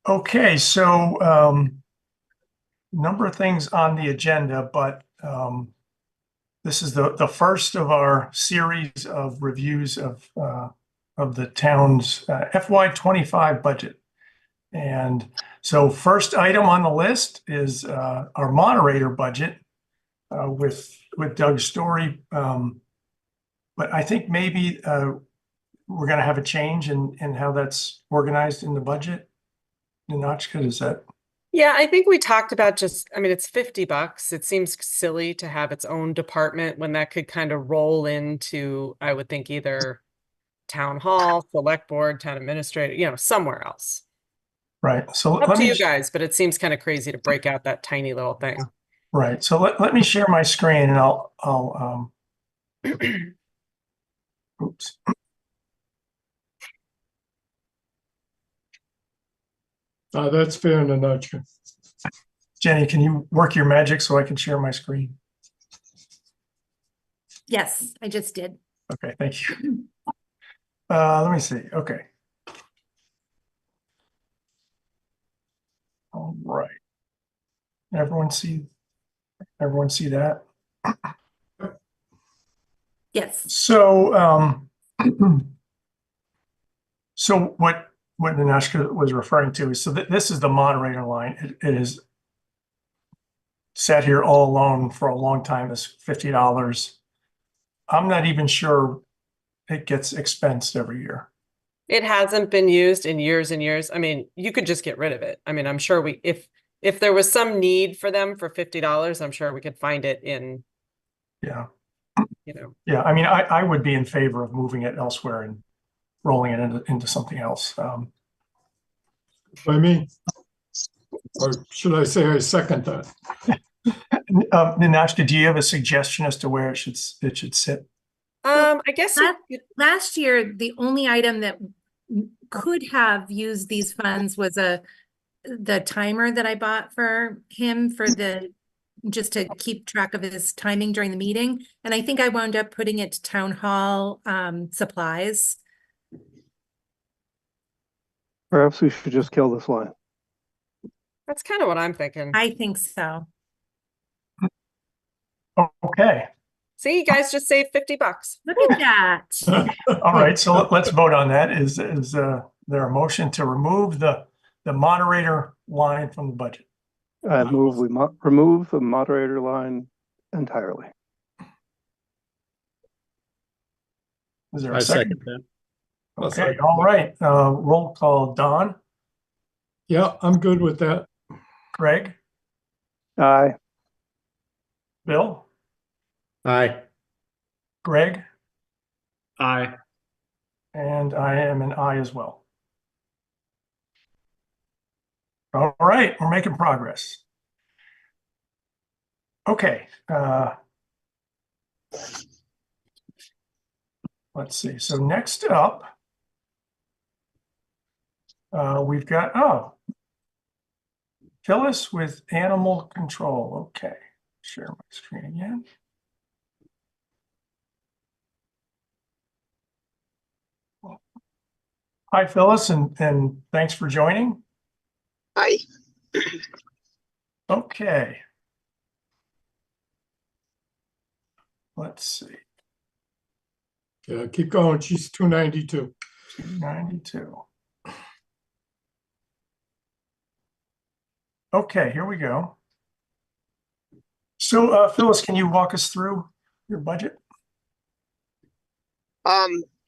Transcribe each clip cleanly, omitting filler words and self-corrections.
Okay, so number of things on the agenda, but this is the first of our series of reviews of the town's FY25 budget. And so first item on the list is our moderator budget with Doug Story. But I think maybe we're going to have a change in how that's organized in the budget. Ninotchka, is that? Yeah, I think we talked about it's $50. It seems silly to have its own department when that could kind of roll into, I would think, either town hall, select board, town administrator, somewhere else. Right. So Up let to me, you guys, but it seems kind of crazy to break out that tiny little thing. right. So let me share my screen and I'll oops. That's fair in a nutshell. Jenny, can you work your magic so I can share my screen? Yes, I just did. Okay, thank you. Let me see. Okay. All right. Everyone see that? Yes. So so what Ninotchka was referring to is, so this is the moderator line. It is sat here all alone for a long time as $50. I'm not even sure it gets expensed every year. It hasn't been used in years and years. I mean, you could just get rid of it. I mean, I'm sure if there was some need for them for $50, I'm sure we could find it in, Yeah. Yeah, I mean, I would be in favor of moving it elsewhere and rolling it into something else. By me, or should I say I second that? Ninotchka, do you have a suggestion as to where it should sit? I guess last year, the only item that could have used these funds was the timer that I bought for him just to keep track of his timing during the meeting. And I think I wound up putting it to town hall supplies. Perhaps we should just kill this line. that's kind of what I'm thinking. I think so. Okay. See, you guys just saved $50. Look at that. All right. So let's vote on that. Is there a motion to remove the moderator line from the budget? I move we remove the moderator line entirely. Is there a I second? second that. Okay. All right. Roll call. Don, Yeah, I'm good with that. Greg, Aye. Bill, Aye. Greg, Aye. and I am an aye as well. All right. We're making progress. Okay. Let's see. So next up, we've got, Phyllis with animal control. Okay. Share my screen again. Hi, Phyllis, and thanks for joining. Hi. Okay. Let's see. Yeah, keep going. She's 292. 292. Okay, here we go. So, Phyllis, can you walk us through your budget?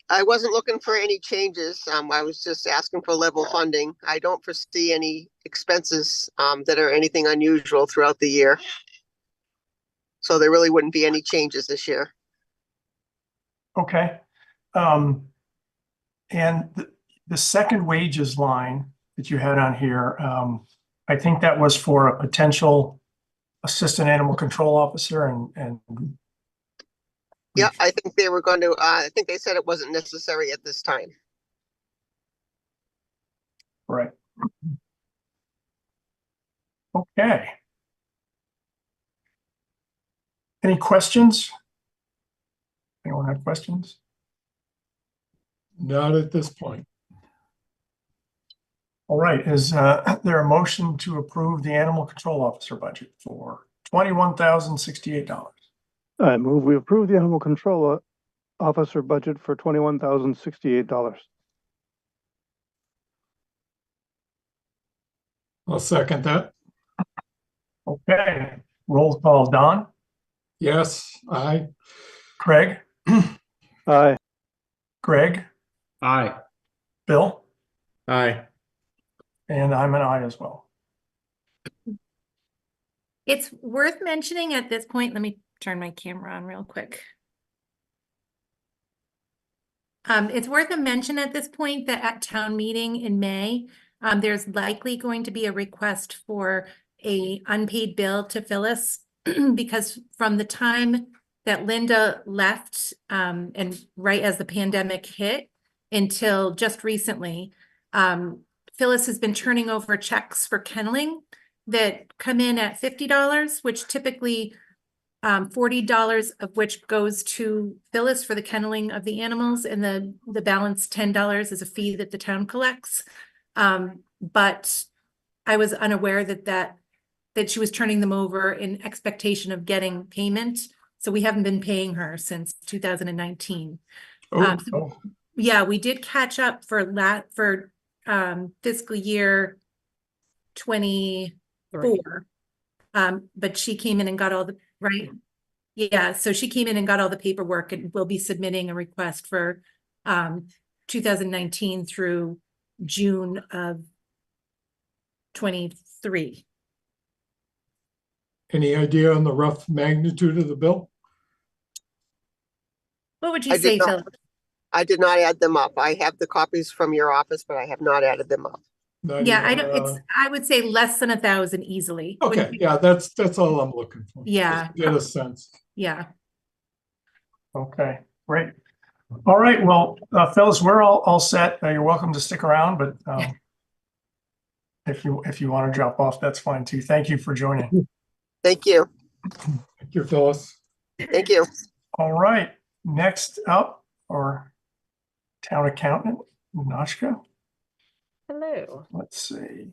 I wasn't looking for any changes. I was just asking for level funding. I don't foresee any expenses that are anything unusual throughout the year. So there really wouldn't be any changes this year. Okay. And the second wages line that you had on here, I think that was for a potential assistant animal control officer and Yeah, I think they were going to, I think they said it wasn't necessary at this time. right. Okay. Any questions? Anyone have questions? Not at this point. All right, is there a motion to approve the animal control officer budget for $21,068? I move we approve the animal control officer budget for $21,068. I'll second that. Okay, roll call. Don, Yes, aye. Craig, Aye. Greg, Aye. Bill, Aye. and I'm an aye as well. It's worth mentioning at this point, let me turn my camera on real quick. It's worth a mention at this point that at town meeting in May, there's likely going to be a request for a unpaid bill to Phyllis because from the time that Linda left, and right as the pandemic hit until just recently, Phyllis has been turning over checks for kenneling that come in at $50, which typically $40 of which goes to Phyllis for the kenneling of the animals, and the balance $10 is a fee that the town collects. But I was unaware that she was turning them over in expectation of getting payment. So we haven't been paying her since 2019. Oh, Yeah, we did catch up for fiscal year 24. But she came in and got all the, right? Yeah, so she came in and got all the paperwork and will be submitting a request for 2019 through June of 23. Any idea on the rough magnitude of the bill? What would I you did say, not- Phil? I did not add them up. I have the copies from your office, but I have not added them up. Not Yeah, I even, don't, I would say less than 1,000 easily. Okay, Wouldn't- yeah, that's all I'm looking for. Yeah. Just to get a sense. Yeah, okay, great. All right, well, Phyllis, we're all set. You're welcome to stick around, but if you want to drop off, that's fine too. Thank you for joining. Thank you. Thank you, Phyllis. Thank you. All right, next up, our town accountant, Nashka. Hello. Let's see.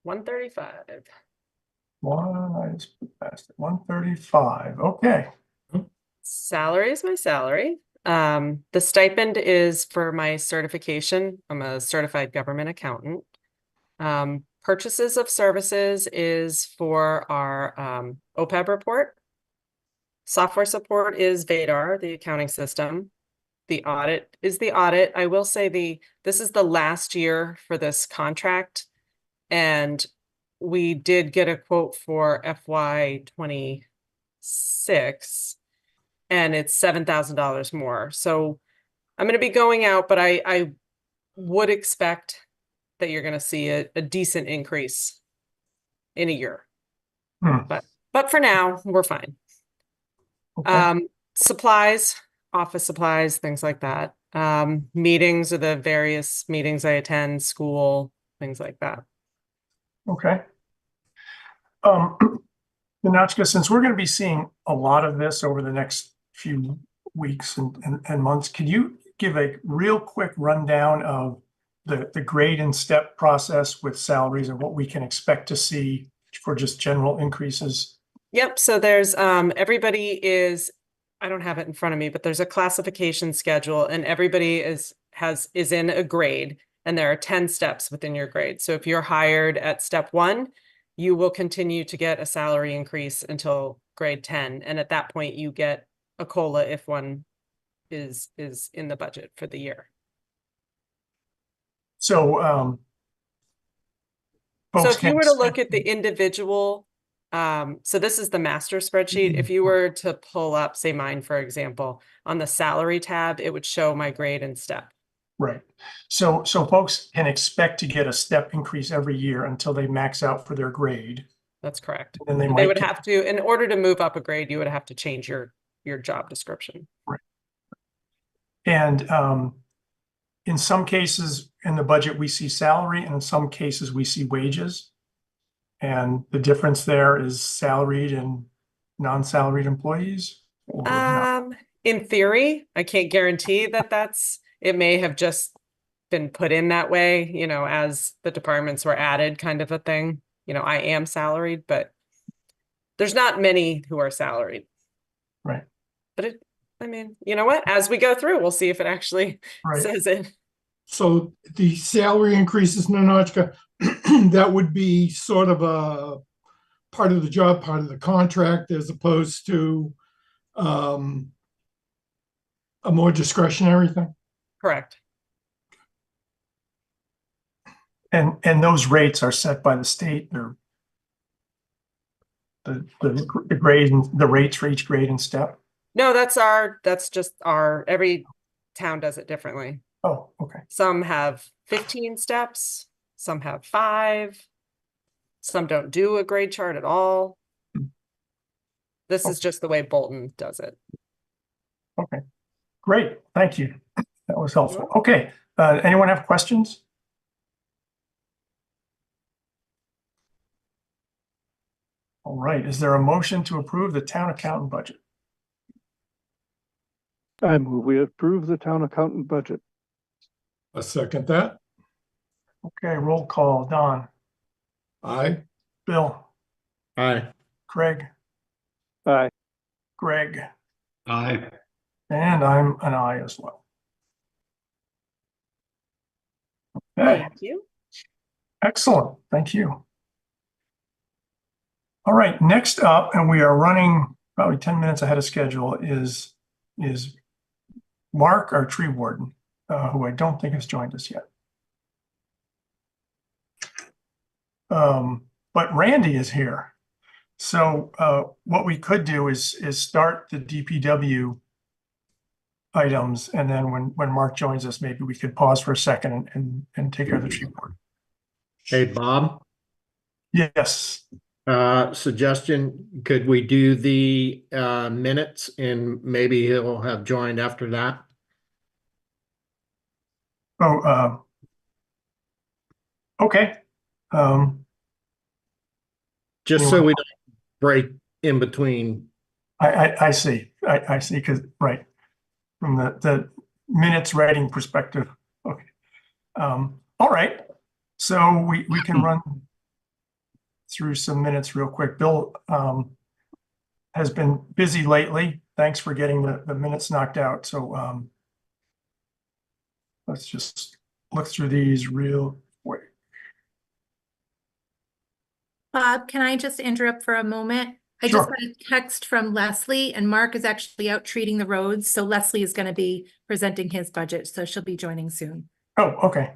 $135. I just put past it. 135. Okay. Salary is my salary. The stipend is for my certification. I'm a certified government accountant. Purchases of services is for our OPEB report. Software support is Vadar, the accounting system. The audit is the audit. I will say this is the last year for this contract, and we did get a quote for FY 26, and it's $7,000 more. So I'm going to be going out, but I would expect that you're going to see a decent increase in a year. But for now, we're fine. Okay. Supplies, office supplies, things like that. Meetings are the various meetings I attend, school, things like that. Okay. Nachka, since we're going to be seeing a lot of this over the next few weeks and months, can you give a real quick rundown of the grade and step process with salaries and what we can expect to see for just general increases? Yep. So there's everybody is, I don't have it in front of me, but there's a classification schedule, and everybody is in a grade, and there are 10 steps within your grade. So if you're hired at step 1, you will continue to get a salary increase until grade 10. And at that point, you get a COLA if one is in the budget for the year. So, So folks if you can were to look expect- at the individual, so this is the master spreadsheet. If you were to pull up, say mine, for example, on the salary tab, it would show my grade and step. Right. So folks can expect to get a step increase every year until they max out for their grade. That's correct. And they They might would get- have to, in order to move up a grade, you would have to change your job description. And in some cases in the budget, we see salary, and in some cases we see wages. And the difference there is salaried and non-salaried employees. Or not? in theory, I can't guarantee that it may have just been put in that way, as the departments were added kind of a thing. I am salaried, but there's not many who are salaried. Right. But you know what? As we go through, we'll see if it actually Right. says it. So the salary increases, Ninochka, that would be sort of a part of the job, part of the contract, as opposed to a more discretionary thing? Correct. And those rates are set by the state. They're the grade and the rates for each grade and step. No, that's just every town does it differently. Oh, okay. Some have 15 steps, some have 5, some don't do a grade chart at all. This is just the way Bolton does it. Okay. Great. Thank you. That was helpful. Okay. Anyone have questions? All right. Is there a motion to approve the town accountant budget? I move we approve the town accountant budget. I second that. Okay. Roll call. Don, Aye. Bill, Aye. Craig, Aye. Greg, Aye. and I'm an aye as well. Okay. Thank you. Excellent. Thank you. All right, next up, and we are running probably 10 minutes ahead of schedule, is Mark, our tree warden, who I don't think has joined us yet. But Randy is here. So what we could do is start the DPW items, and then when Mark joins us, maybe we could pause for a second and take care of the tree warden. Hey, Bob, Yes. suggestion, could we do the minutes and maybe he'll have joined after that? Oh, okay. Just so we don't break in between. I see. I see, because, right, from the minutes writing perspective. Okay. All right. So we can run through some minutes real quick. Bill has been busy lately. Thanks for getting the minutes knocked out. So let's just look through these real quick. Bob, can I just interrupt for a moment? I just Sure. got a text from Leslie, and Mark is actually out treating the roads, so Leslie is going to be presenting his budget, so she'll be joining soon. Oh, okay.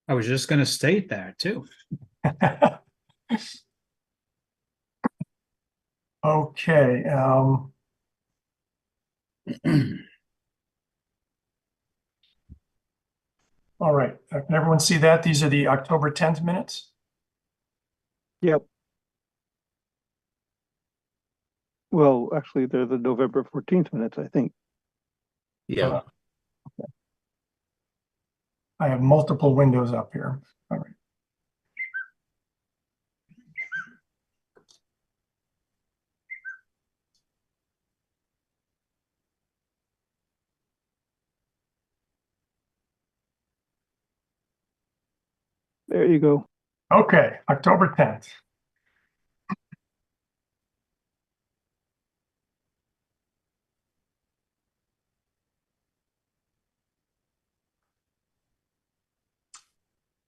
I was just gonna state that too. Okay. All right. Can everyone see that? These are the October 10th minutes. Yep. Well, actually, they're the November 14th minutes, I think. Yeah. I have multiple windows up here. All right. There you go. Okay, October 10th.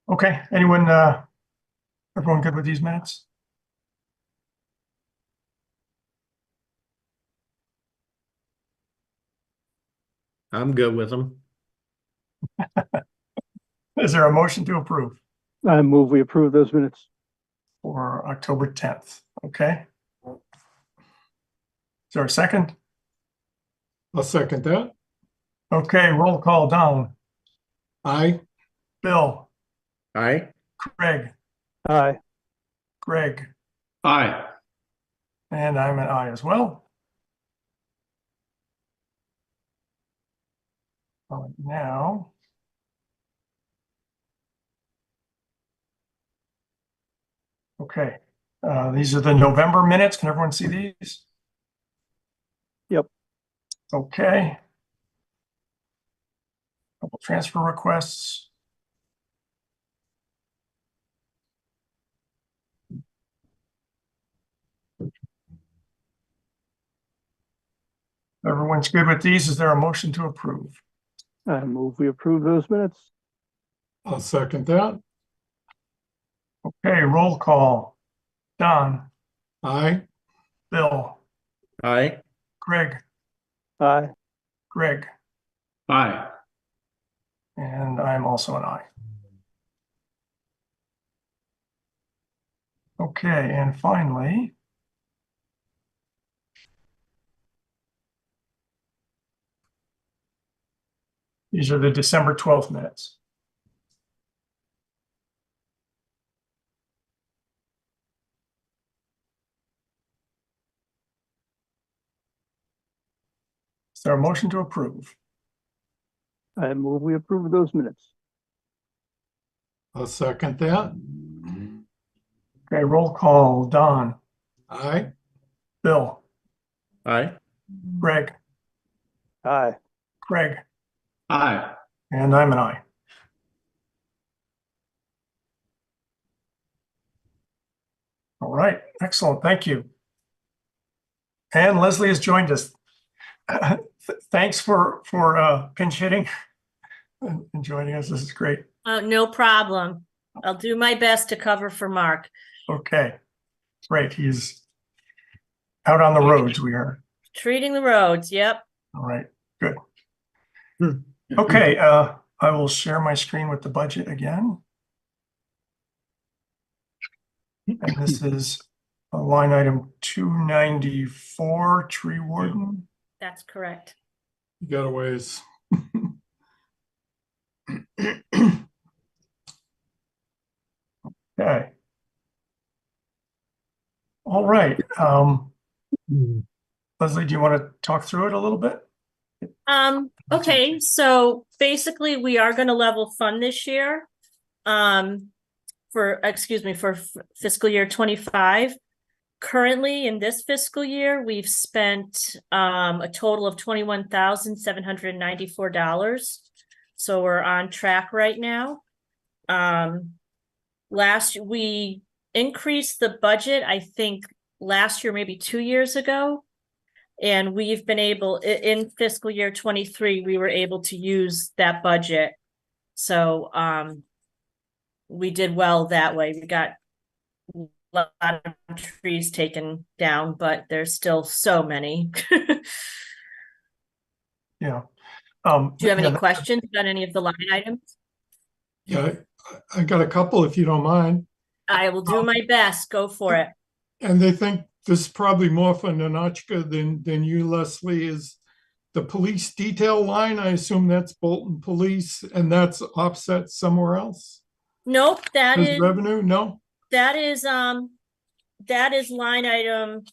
Okay, everyone good with these minutes? I'm good with them. Is there a motion to approve I move we approve those minutes. for October 10th? Okay. Is there a second? I'll second that. Okay, roll call. Don, Aye. Bill, Aye. Craig, Aye. Greg, Aye. and I'm an aye as well. All right, now. Okay, these are the November minutes. Can everyone see these? Okay. Couple transfer requests. Everyone's good with these. Is there a motion to approve? I move we approve those minutes. I'll second that. Okay, roll call. Don, Aye. Bill, Aye. Greg, Aye. Greg, Aye. and I'm also an aye. Okay, and finally, these are the December 12th minutes. Is there a motion to approve? I move we approve those minutes. I'll second that. Okay, roll call. Don, Aye. Bill, Aye. Greg, Aye. Craig, Aye. and I'm an aye. All right, excellent. Thank you. And Leslie has joined us. Thanks for pinch hitting and joining us. This is great. No problem. I'll do my best to cover for Mark. Okay, great. He's out on the roads, we heard. Treating the roads, yep. All right, good. Okay, I will share my screen with the budget again. And this is a line item 294, tree warden. That's correct. You got a ways. Okay. All right. Leslie, do you want to talk through it a little bit? Okay, so basically we are gonna level fund this year. For fiscal year 25. Currently in this fiscal year, we've spent a total of $21,794. So we're on track right now. We increased the budget, I think last year, maybe 2 years ago. And we've been able, in fiscal year 23, we were able to use that budget. So we did well that way. We got a lot of trees taken down, but there's still so many. Yeah. Do you have any yeah, questions about any of the line items? Yeah, I got a couple if you don't mind. I will do my best. Go for it. And they think this is probably more for Nanochka than you, Leslie, is the police detail line. I assume that's Bolton Police and that's offset somewhere else. Nope, that As is revenue? No? that is line item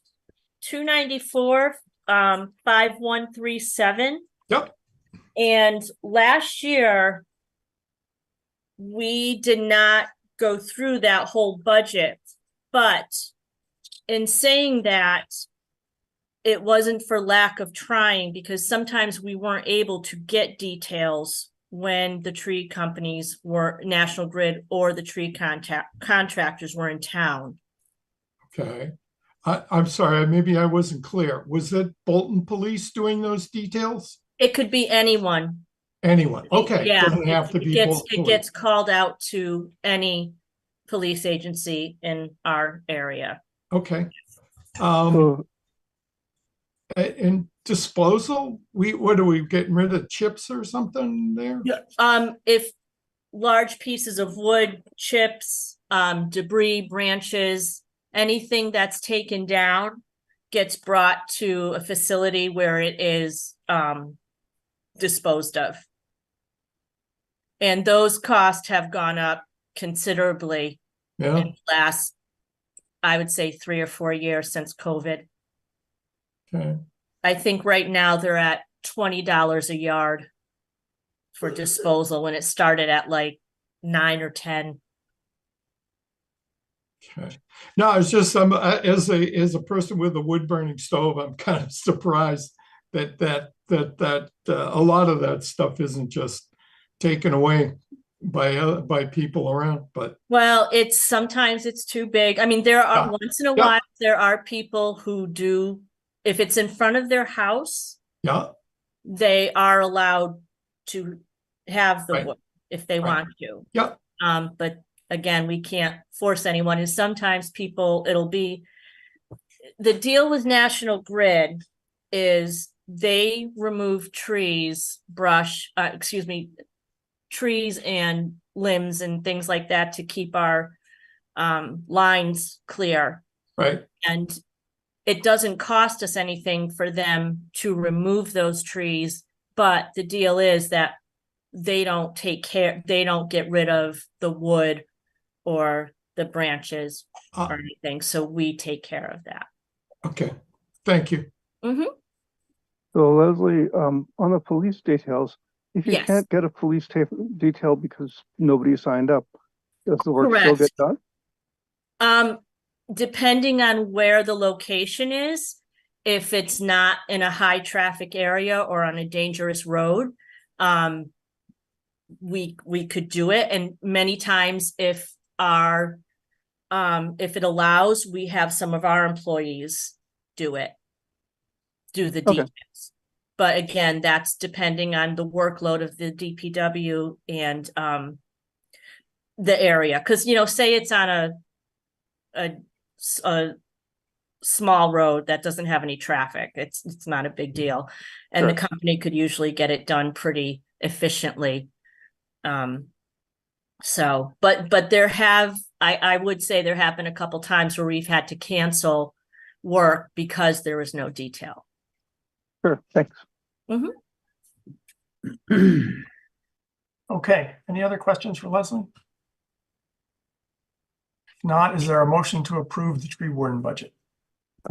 294 5137. Yep. And last year we did not go through that whole budget, but in saying that, it wasn't for lack of trying, because sometimes we weren't able to get details when the tree companies were National Grid or the tree contractors were in town. Okay. I'm sorry, maybe I wasn't clear. Was it Bolton Police doing those details? It could be anyone. Anyone? Okay. Yeah, Doesn't have to be Bolton it Police. gets called out to any police agency in our area. Okay. So, In disposal, what are we getting rid of chips or something there? Yeah. If large pieces of wood, chips, debris, branches, anything that's taken down gets brought to a facility where it is disposed of. And those costs have gone up considerably Yeah. in the last, I would say, 3 or 4 years since COVID. Okay. I think right now they're at $20 a yard for disposal when it started at like 9 or 10. Okay. No, it's just as a person with a wood burning stove, I'm kind of surprised that a lot of that stuff isn't just taken away by people around, but Well, sometimes it's too big. I mean, there are Yeah. once in a Yeah. while, there are people who do, if it's in front of their house, yeah, they are allowed to have the Right. wood if they Right. want to. yeah, But again, we can't force anyone, and sometimes people, it'll be, the deal with National Grid is they remove trees, brush, trees and limbs and things like that to keep our lines clear. right, And it doesn't cost us anything for them to remove those trees, but the deal is that they don't get rid of the wood or the branches Uh, or anything, so we take care of that. okay, thank you. So Leslie, on the police details, if you Yes. can't get a police detail because nobody signed up, does the work still get Correct. done? Depending on where the location is, if it's not in a high traffic area or on a dangerous road, we could do it. And many times if it allows, we have some of our employees do the Okay. details. But again, that's depending on the workload of the DPW and the area. Because, say it's on a small road that doesn't have any traffic, it's not a big deal, and the Sure. company could usually get it done pretty efficiently. But I would say there have been a couple times where we've had to cancel work because there was no detail. Sure, thanks. Okay, any other questions for Leslie? If not, is there a motion to approve the tree warden budget?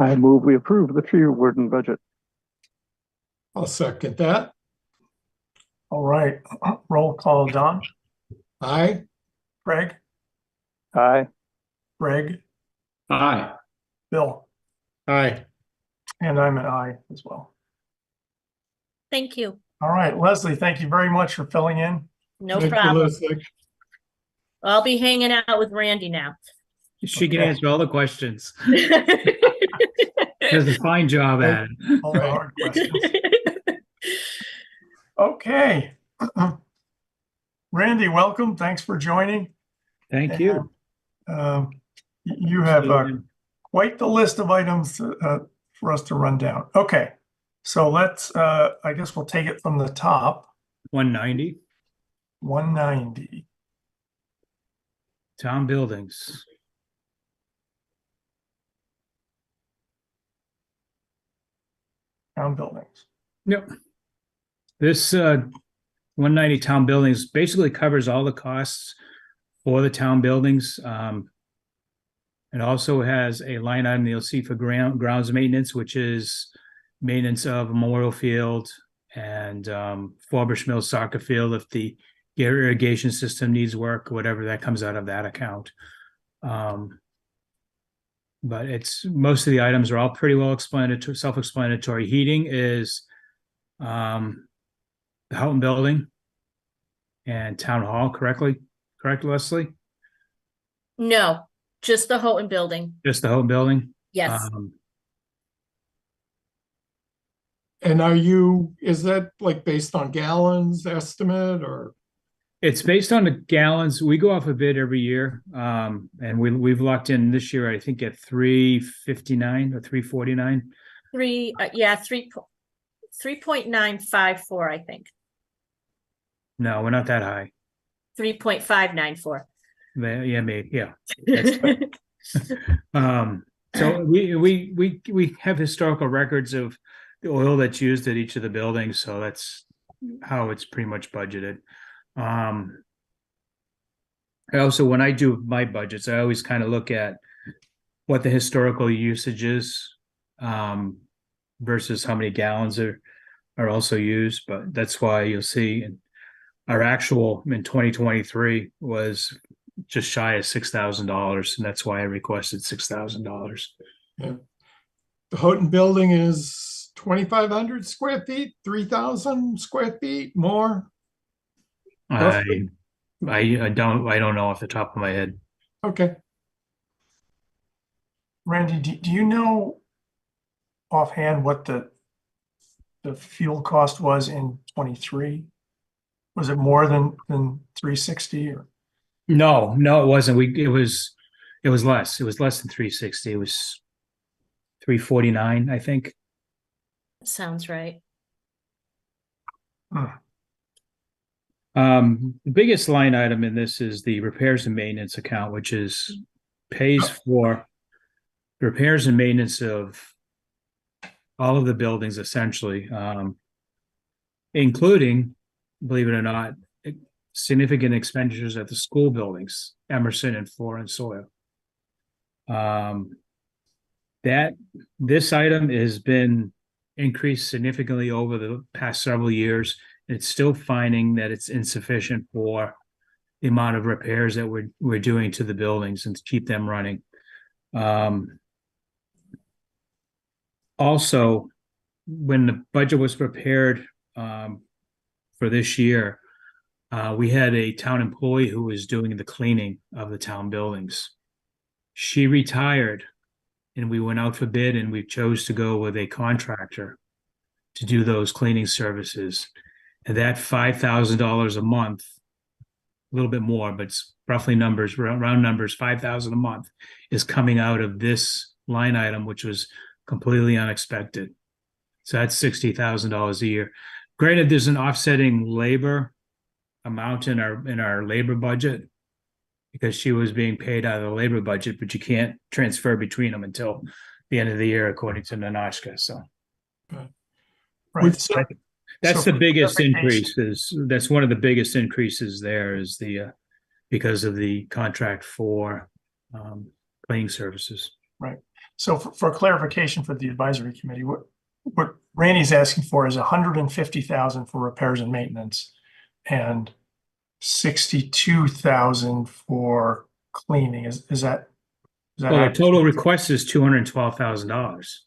I move we approve the tree warden budget. I'll second that. All right, roll call, Don, Aye, Craig, Aye. Greg, Aye. Bill, Aye. and I'm an aye as well. Thank you. All right, Leslie, thank you very much for filling in. No thank you, problem. Leslie. I'll be hanging out with Randy now. She can Okay. answer all the questions. Does a fine job at it. All the Right. hard questions. Okay. Randy, welcome. Thanks for joining. Thank you. You have quite the list of items for us to run down. Okay, so let's, I guess we'll take it from the top. 190, 190. town buildings. Town buildings. Yep. This 190 town buildings basically covers all the costs for the town buildings. It also has a line item you'll see for grounds maintenance, which is maintenance of Memorial Field and Forbush Mills Soccer Field if the irrigation system needs work, whatever that comes out of that account. But most of the items are all pretty well self-explanatory. Heating is the Houghton Building and Town Hall, correct, Leslie? No, just the Houghton Building. Just the Houghton Building? Yes. And is that like based on gallons estimate or? It's based on the gallons. We go off a bid every year. And we've locked in this year, I think at 359 or 349. 3.954, I think. No, we're not that high. 3.594. Yeah, maybe, yeah. That's so we have historical records of the oil that's used at each of the buildings, so that's how it's pretty much budgeted. I also, when I do my budgets, I always kind of look at what the historical usage is versus how many gallons are also used. But that's why you'll see our actual in 2023 was just shy of $6,000, and that's why I requested $6,000. Yeah. The Houghton Building is 2,500 square feet, 3,000 square feet, more? I don't know off the top of my head. Okay. Randy, do you know offhand what the fuel cost was in 23? Was it more than 360 or? No, it wasn't. It was less. It was less than 360. It was 349, I think. Sounds right. The biggest line item in this is the repairs and maintenance account, which pays for repairs and maintenance of all of the buildings essentially, including, believe it or not, significant expenditures at the school buildings, Emerson and Floor and Soil. This item has been increased significantly over the past several years. It's still finding that it's insufficient for the amount of repairs that we're doing to the buildings and to keep them running. Also, when the budget was prepared for this year, we had a town employee who was doing the cleaning of the town buildings. She retired, and we went out for bid, and we chose to go with a contractor to do those cleaning services. And that $5,000 a month, a little bit more, but it's roughly round numbers, $5,000 a month is coming out of this line item, which was completely unexpected. So that's $60,000 a year. Granted, there's an offsetting labor amount in our labor budget because she was being paid out of the labor budget, but you can't transfer between them until the end of the year, according to Nanoshka. So, Right. So, that's so the biggest clarification- increase. That's one of the biggest increases there is because of the contract for cleaning services. Right. So for clarification for the advisory committee, what Randy's asking for is 150,000 for repairs and maintenance and 62,000 for cleaning. Is that Well, the accurate? total request is $212,000.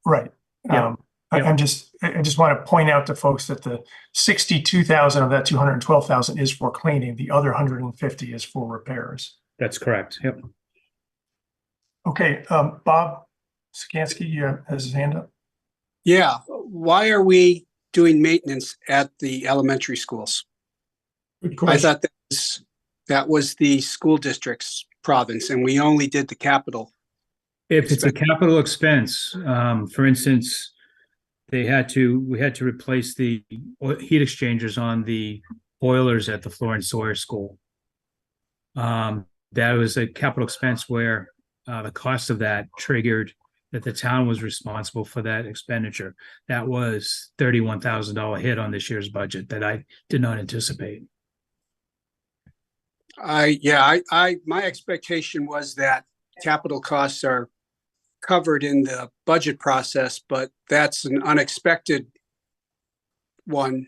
Right. Yeah. I just want to point out to folks that the 62,000 of that 212,000 is for cleaning. The other 150 is for repairs. That's correct. Yep. Okay, Bob Sikansky has his hand up. Yeah, why are we doing maintenance at the elementary schools? Good I question. thought that was the school district's province and we only did the capital. If it's a capital expense, for instance, we had to replace the heat exchangers on the boilers at the Floor and Sawyer School. That was a capital expense where the cost of that triggered that the town was responsible for that expenditure. That was $31,000 hit on this year's budget that I did not anticipate. My expectation was that capital costs are covered in the budget process, but that's an unexpected one.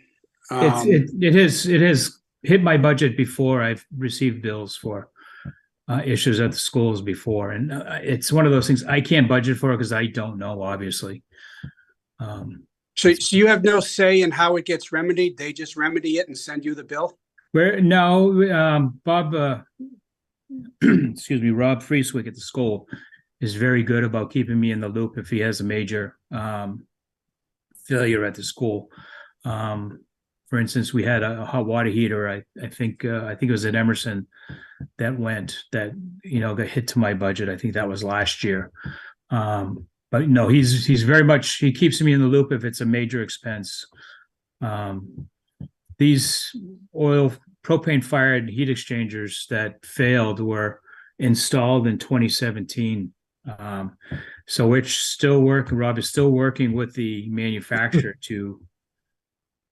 It has hit my budget before. I've received bills for issues at the schools before, and it's one of those things I can't budget for because I don't know, obviously. So you have no say in how it gets remedied? They just remedy it and send you the bill? Bob, excuse me, Rob Frieswick at the school is very good about keeping me in the loop if he has a major failure at the school. For instance, we had a hot water heater. I think it was at Emerson that got hit to my budget. I think that was last year. But no, he's very much, he keeps me in the loop if it's a major expense. These propane fired heat exchangers that failed were installed in 2017. So it's still working. Rob is still working with the manufacturer to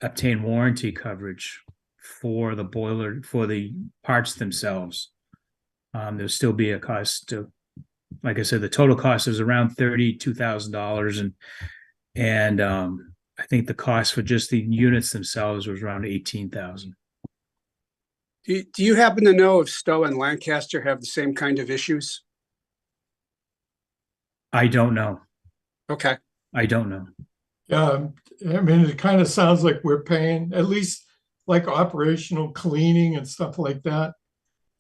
obtain warranty coverage for the boiler, for the parts themselves. There'll still be a cost to, like I said, the total cost is around $32,000, and I think the cost for just the units themselves was around $18,000. Do you happen to know if Stowe and Lancaster have the same kind of issues? I don't know. Okay. I don't know. Yeah, I mean, it kind of sounds like we're paying, at least like operational cleaning and stuff like that.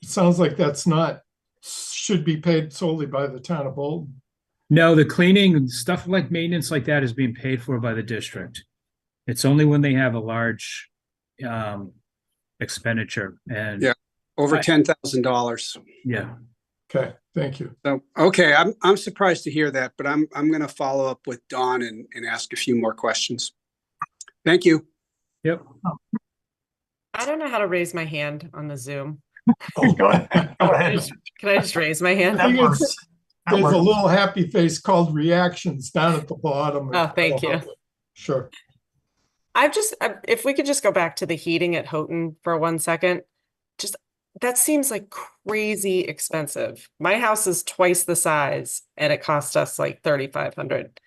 It sounds like that's not, should be paid solely by the town of Bolton. No, the cleaning, stuff like maintenance like that is being paid for by the district. It's only when they have a large expenditure and Yeah. Over I- $10,000. yeah. Okay, thank you. So, okay, I'm surprised to hear that, but I'm gonna follow up with Dawn and ask a few more questions. Thank you. Yep. I don't know how to raise my hand on the Zoom. Go ahead. Go ahead. Can I just raise my hand? That think it's- works. That There's a works. little happy face called reactions down at the bottom. Oh, thank you. Sure. If we could just go back to the heating at Houghton for 1 second, just, that seems like crazy expensive. My house is twice the size and it cost us like 3,500.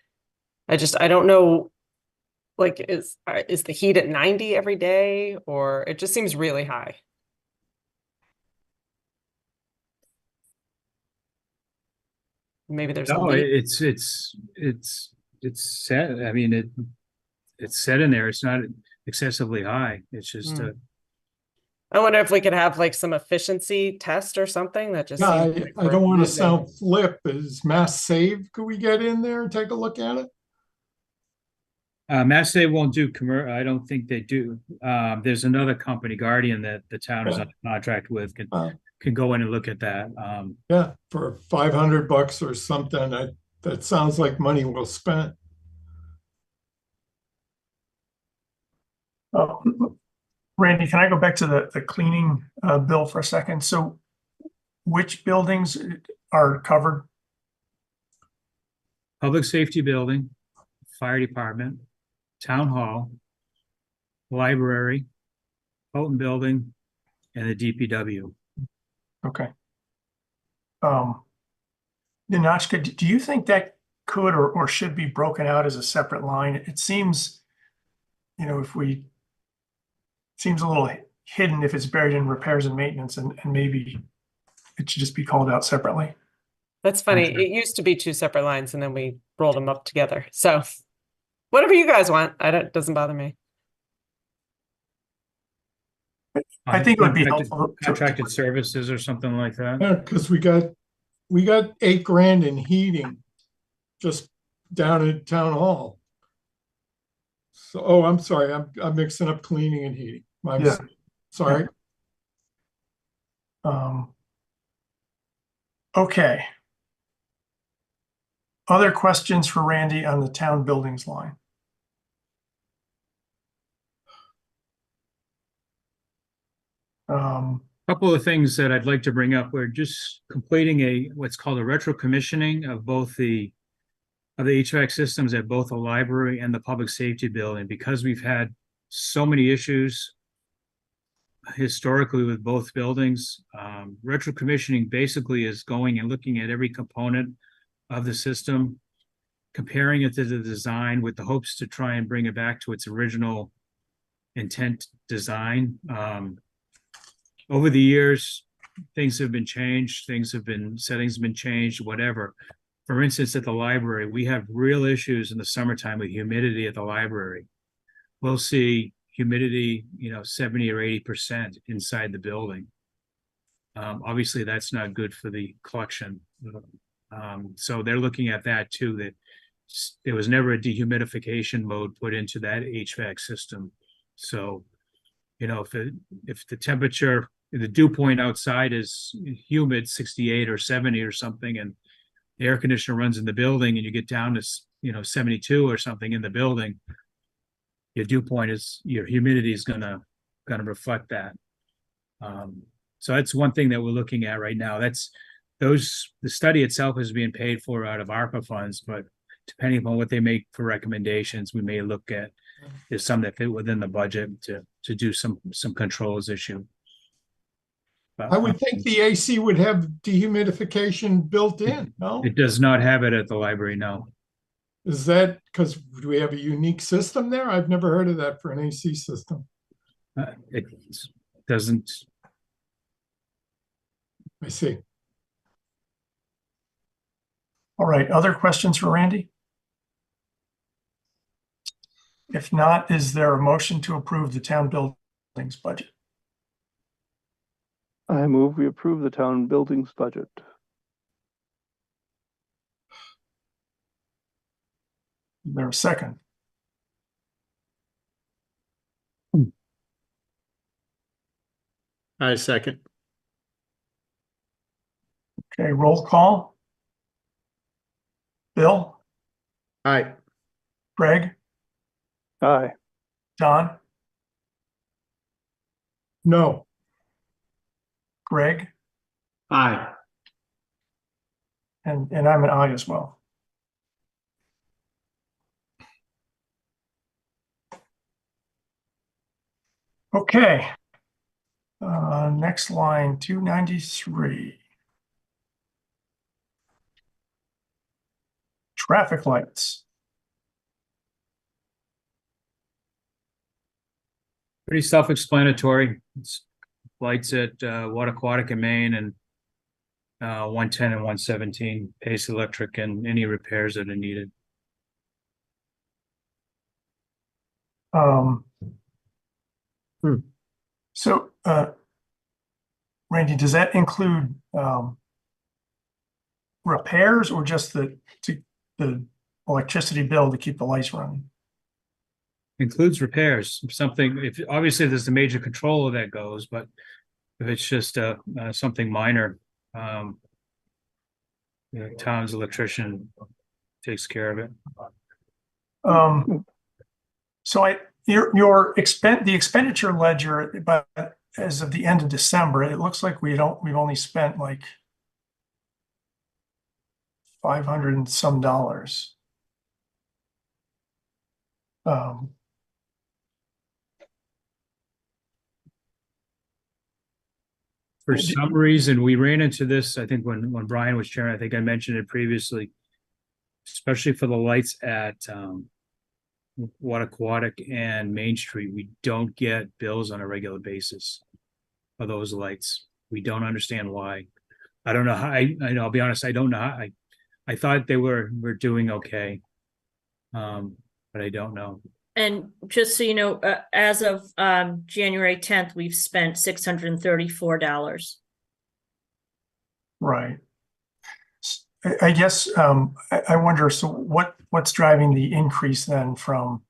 I don't know, like, is the heat at 90 every day, or it just seems really high? Maybe there's a No, leak. it's set. I mean, it's set in there. It's not excessively high. It's just, I wonder if we could have like some efficiency test or something that just Yeah, seems like I we're don't want to losing. sound flip. Is Mass Save, could we get in there and take a look at it? Mass Save won't do I don't think they do. There's another company, Guardian, that the town is Yeah. on contract with, Uh, can go in and look at that. Yeah, for $500 or something, that sounds like money well spent. Randy, can I go back to the cleaning bill for a second? So which buildings are covered? Public safety building, fire department, town hall, library, Houghton building, and the DPW. Okay. Ninotchka, do you think that could or should be broken out as a separate line? It seems, seems a little hidden if it's buried in repairs and maintenance, and maybe it should just be called out separately. That's funny. Okay. It used to be 2 separate lines and then we rolled them up together. So whatever you guys want, it doesn't bother me. I think it would be Contracted- helpful to- Contracted services or something like that. Yeah, because we got $8,000 in heating just down at town hall. So, oh, I'm sorry, I'm mixing up cleaning and heating. My Yeah. mistake. Sorry. Okay. Other questions for Randy on the town buildings line? Couple of things that I'd like to bring up. We're just completing what's called a retro commissioning of both the HVAC systems at both the library and the public safety building, because we've had so many issues historically with both buildings. Retro commissioning basically is going and looking at every component of the system, comparing it to the design with the hopes to try and bring it back to its original intent design. Over the years, things have been changed, settings have been changed, whatever. For instance, at the library, we have real issues in the summertime with humidity at the library. We'll see humidity, 70 or 80% inside the building. Obviously, that's not good for the collection. So they're looking at that too, that there was never a dehumidification mode put into that HVAC system. So, if the temperature, the dew point outside is humid, 68 or 70 or something, and the air conditioner runs in the building and you get down to, 72 or something in the building, your dew point your humidity is gonna reflect that. So that's one thing that we're looking at right now. The study itself is being paid for out of ARPA funds, but depending upon what they make for recommendations, we may look at, there's some that fit within the budget to do some controls issue. But, I would think the AC would have dehumidification built in, no? it does not have it at the library, no. Is that because do we have a unique system there? I've never heard of that for an AC system. It doesn't. I see. All right, other questions for Randy? If not, is there a motion to approve the town buildings budget? I move we approve the town buildings budget. Is there a second? I second. Okay, roll call. Bill, Aye. Greg, Aye. John, No, Greg, Aye. and I'm an aye as well. Okay. Next line, 293. Traffic lights. Pretty self-explanatory. It's lights at Water Aquatic in Maine and 110 and 117, Pace Electric, and any repairs that are needed. So, Randy, does that include repairs or just the electricity bill to keep the lights running? Includes repairs, something, if obviously there's a major controller that goes, but if it's just something minor, the town's electrician takes care of it. So the expenditure ledger, but as of the end of December, it looks like we've only spent like $500 and some dollars. For some reason, we ran into this, I think when Brian was chairman, I think I mentioned it previously, especially for the lights at Water Aquatic and Main Street, we don't get bills on a regular basis for those lights. We don't understand why. I don't know how, I'll be honest, I don't know how, I thought they were doing okay. But I don't know. And just so you know, as of January 10th, we've spent $634. Right. I guess I wonder, so what's driving the increase then from,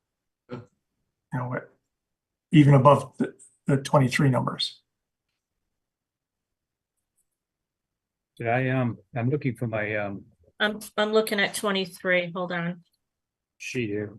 even above the 23 numbers? Did I'm looking for my I'm looking at 23. Hold on. sheet here.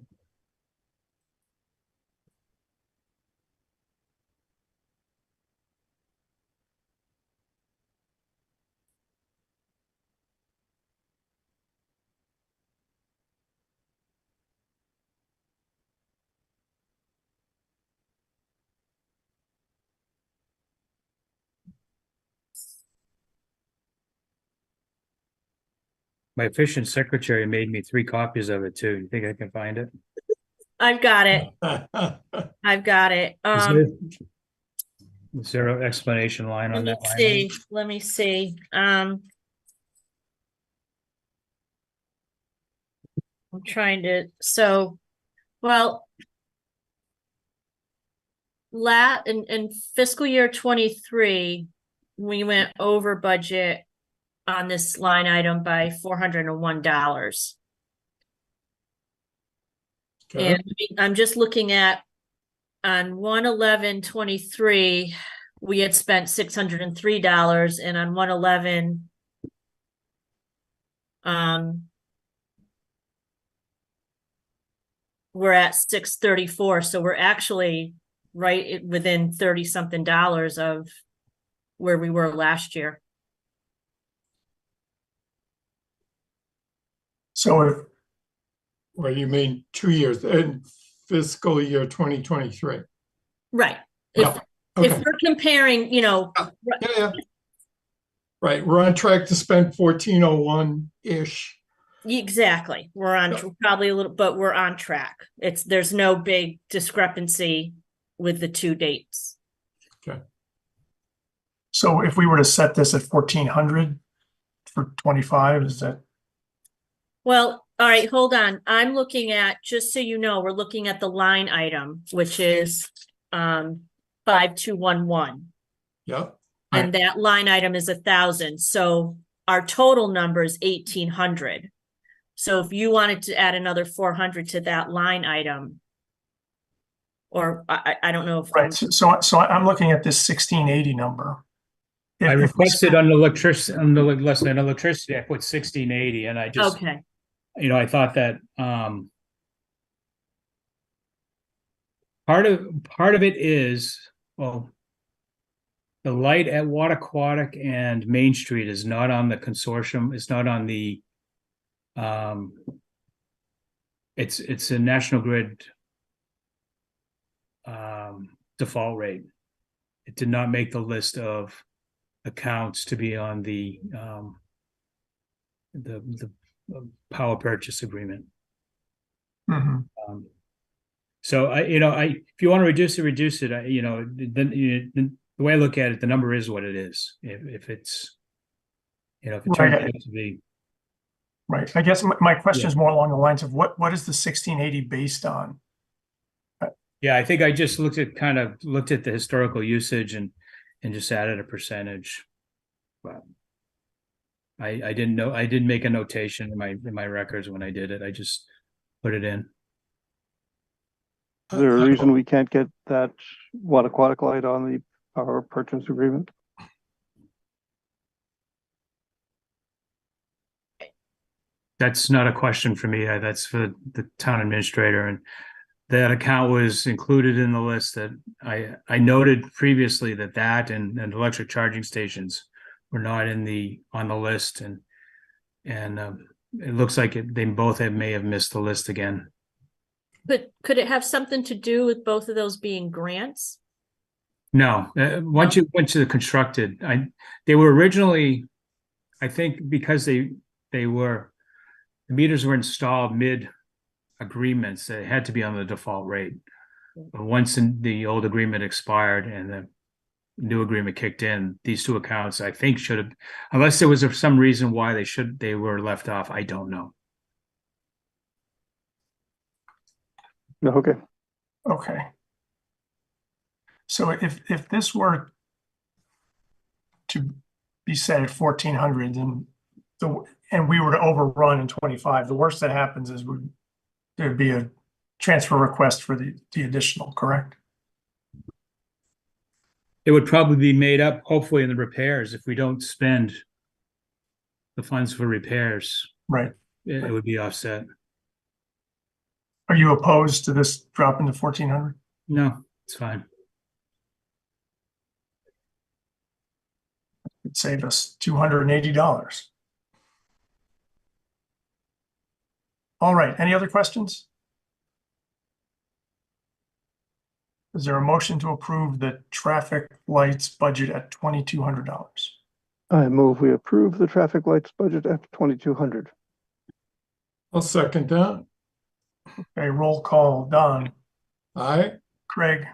My efficient secretary made me 3 copies of it too. You think I can find it? I've got it. I've got it. Is there an explanation line on that line? Let me see. I'm trying to, in fiscal year 23, we went over budget on this line item by $401. Okay. And I'm just looking at on 1/11/23, we had spent $603, and on 1/11, we're at $634. So we're actually right within 30 something dollars of where we were last year. So Well, you mean 2 years in fiscal year 2023? Right. Yeah. If Okay. we're comparing, Yeah. Right, we're on track to spend 1401-ish. exactly. We're on probably a little, but we're on track. There's no big discrepancy with the two dates. So if we were to set this at 1,400 for 25, is that? Well, All right, hold on. I'm looking at, just so you know, we're looking at the line item, which is 5211. Yep. And that line item is 1,000. So our total number is 1,800. So if you wanted to add another 400 to that line item, or I don't know if Right, so I'm looking at this 1680 number. I If we requested spent- on electricity, on electricity, I put 1680 and I just, okay. I thought that, part of it is, well, the light at Wattaquatic and Main Street is not on the consortium, it's not on the, it's a National Grid default rate. It did not make the list of accounts to be on the power purchase agreement. Mhm. So if you want to reduce it, then the way I look at it, the number is what it is. If it's, if it turns Right. out to be, Right, I guess my question is more along the lines of what is the 1680 based on? yeah, I think I just looked at the historical usage and just added a percentage. But I didn't know, I didn't make a notation in my records when I did it. I just put it in. Is there a reason we can't get that Wattaquatic light on the power purchase agreement? That's not a question for me. That's for the town administrator, and that account was included in the list that I noted previously that and electric charging stations were not on the list, and it looks like they both may have missed the list again. But could it have something to do with both of those being grants? No, once you went to the constructed, they were originally, I think, because the meters were installed mid agreements, they had to be on the default rate. But once the old agreement expired and the new agreement kicked in, these two accounts, I think, should have, unless there was some reason why they were left off, I don't know. Okay. Okay. So if this were to be set at 1400, and we were to overrun in 25, the worst that happens is there'd be a transfer request for the additional, correct? It would probably be made up, hopefully, in the repairs. If we don't spend the funds for repairs, Right. it would be offset. Are you opposed to this drop into 1400? No, it's fine. It'd save us $280. All right, any other questions? Is there a motion to approve the traffic lights budget at $2,200? I move we approve the traffic lights budget at 2,200. I'll second that. Okay, roll call, Don, Aye. Craig,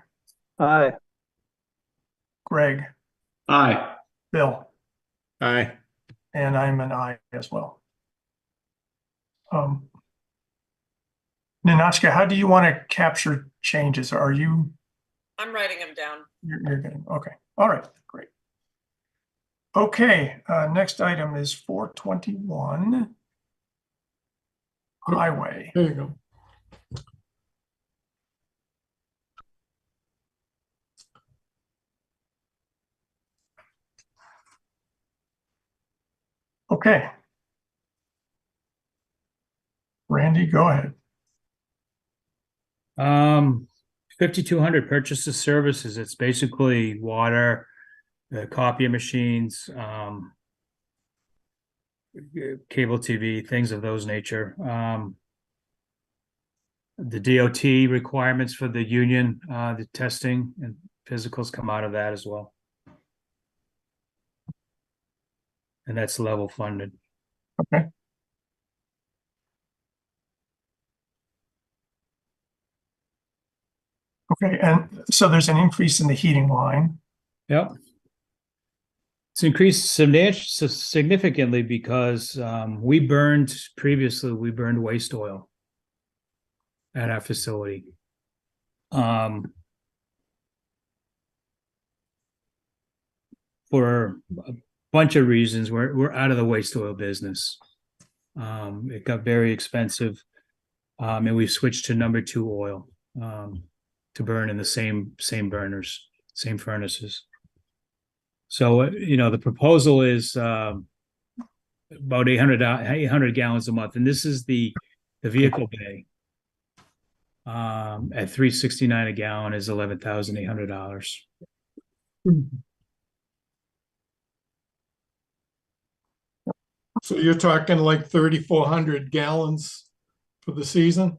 Aye. Greg, Aye. Bill, Aye. and I'm an aye as well. Ninotchka, how do you want to capture changes? Are you? I'm writing them down. You're getting, okay. All right, great. Okay, next item is 421 highway. There you go. Okay. Randy, go ahead. 5,200 purchases services. It's basically water, copier machines, cable TV, things of those nature. The DOT requirements for the union, the testing and physicals come out of that as well. And that's level funded. Okay. Okay, and so there's an increase in the heating line. Yep. It's increased significantly because we burned waste oil at our facility. For a bunch of reasons, we're out of the waste oil business. It got very expensive, and we switched to number 2 oil to burn in the same burners, same furnaces. So, the proposal is about 800 gallons a month, and this is the vehicle bay. At $3.69 a gallon is $11,800. So you're talking like 3,400 gallons for the season?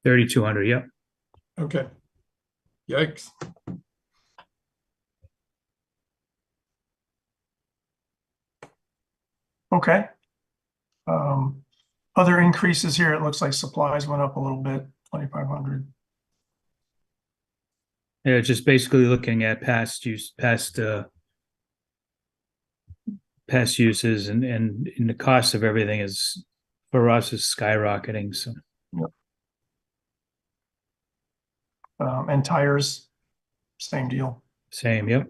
3,200, yep. Okay. Yikes. Okay. Other increases here, it looks like supplies went up a little bit, 2,500. Yeah, just basically looking at past uses, and the cost of everything is, for us, is skyrocketing. So, Yep. And tires, same deal. same, yep.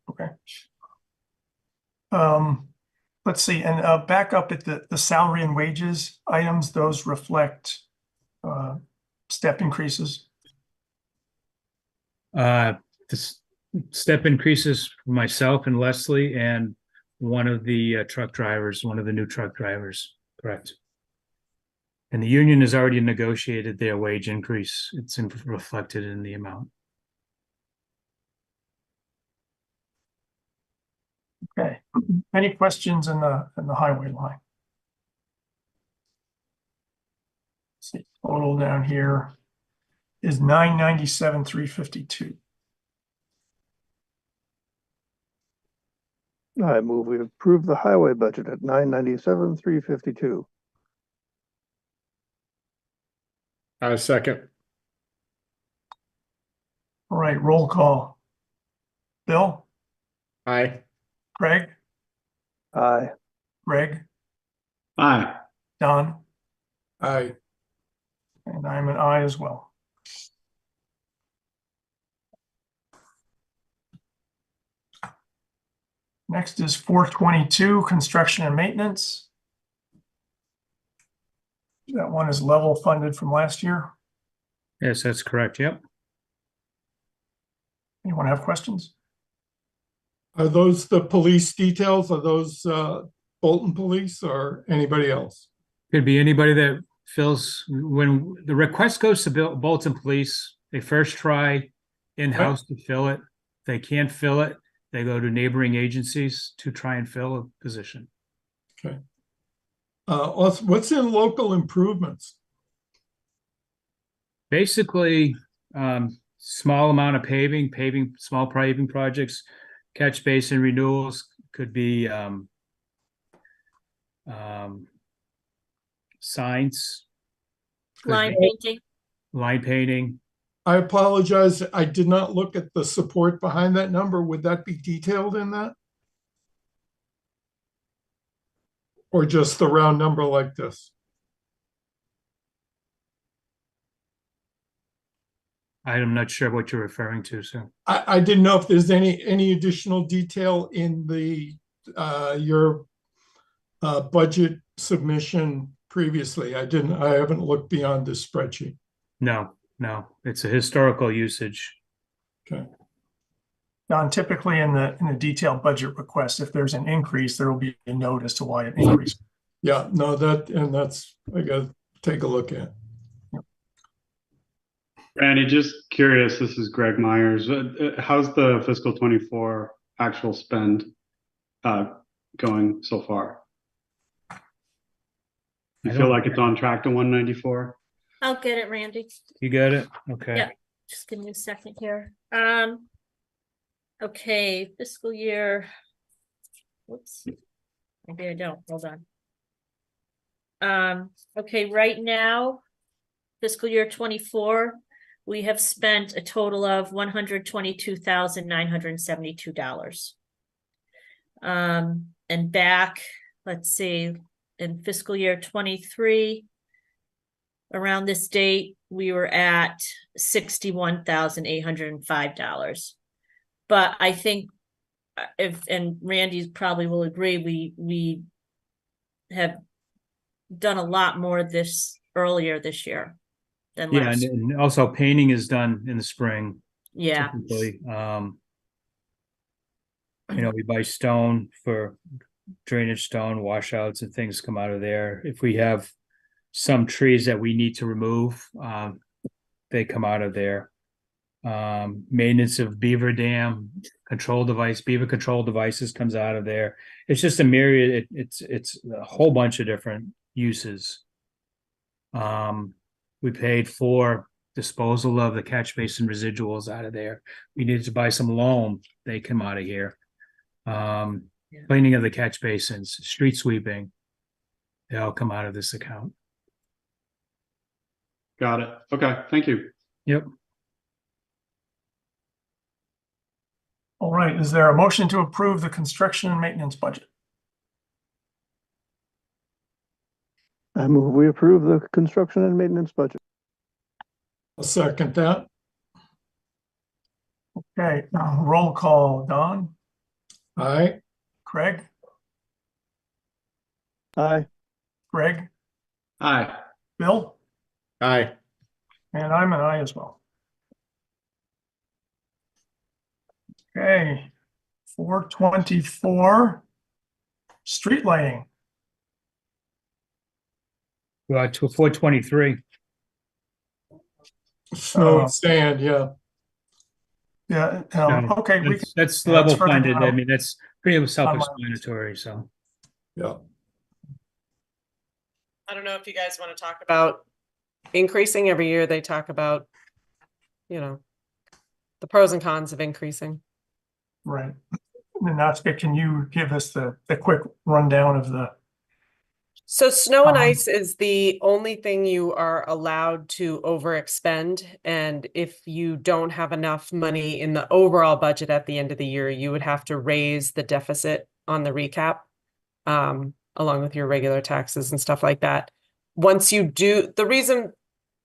Okay. Let's see, and back up at the salary and wages items, those reflect step increases. The step increases for myself and Leslie and one of the new truck drivers, correct. And the union has already negotiated their wage increase. It's reflected in the amount. Okay, any questions in the highway line? Let's see, total down here is 997,352. I move we approve the highway budget at 997,352. Second. All right, roll call. Bill, Aye. Craig, Aye. Greg, Aye. Don, Aye. and I'm an aye as well. Next is 422, construction and maintenance. That one is level funded from last year. Yes, that's correct. Yep. Anyone have questions? Are those the police details? Are those Bolton Police or anybody else? Could be anybody that fills, when the request goes to Bolton Police, they first try in-house to fill it. If they can't fill it, they go to neighboring agencies to try and fill a position. Okay. What's in local improvements? Basically, small amount of paving, small paving projects, catch basin renewals, could be signs, could Line be painting. line painting. I apologize. I did not look at the support behind that number. Would that be detailed in that? Or just the round number like this? I'm not sure what you're referring to, so. I didn't know if there's any additional detail in the your budget submission previously. I haven't looked beyond this spreadsheet. No, it's a historical usage. Okay. Don, typically in the detailed budget request, if there's an increase, there will be a note as to why it increased. Yeah, no, that's I gotta take a look at. Randy, just curious, this is Greg Myers. How's the fiscal 24 actual spend going so far? You feel like it's on track to 194? I'll get it, Randy. You got it? Okay. Yeah. Just give me a second here. Okay, fiscal year. Whoops. Maybe I don't. Hold on. Okay, right now, fiscal year 24, we have spent a total of $122,972. And back, let's see, in fiscal year 23, around this date, we were at $61,805. But I think and Randy probably will agree, we have done a lot more earlier this year than Yeah, last. and also painting is done in the spring. Yeah. Typically. We buy stone for drainage stone, washouts and things come out of there. If we have some trees that we need to remove, they come out of there. Maintenance of beaver dam beaver control devices comes out of there. It's just a myriad. It's a whole bunch of different uses. We paid for disposal of the catch basin residuals out of there. We needed to buy some loam. They come out of here. Cleaning of the catch basins, street sweeping. They all come out of this account. Got it. Okay, thank you. Yep. All right, is there a motion to approve the construction and maintenance budget? I move we approve the construction and maintenance budget. I'll second that. Okay, roll call. Don, Aye. Craig, Aye. Greg, Aye. Bill, Aye. and I'm an aye as well. Okay, 424, street lighting. To 423. Snow and sand, yeah. Yeah, No, okay, that's yeah, level it's further funded. I down. mean, that's pretty self-explanatory, so. Yeah. I don't know if you guys want to talk about increasing every year. They talk about, the pros and cons of increasing. Right. Nanachka, can you give us the quick rundown of the, So snow and Um, ice is the only thing you are allowed to overexpend. And if you don't have enough money in the overall budget at the end of the year, you would have to raise the deficit on the recap, along with your regular taxes and stuff like that. Once you do,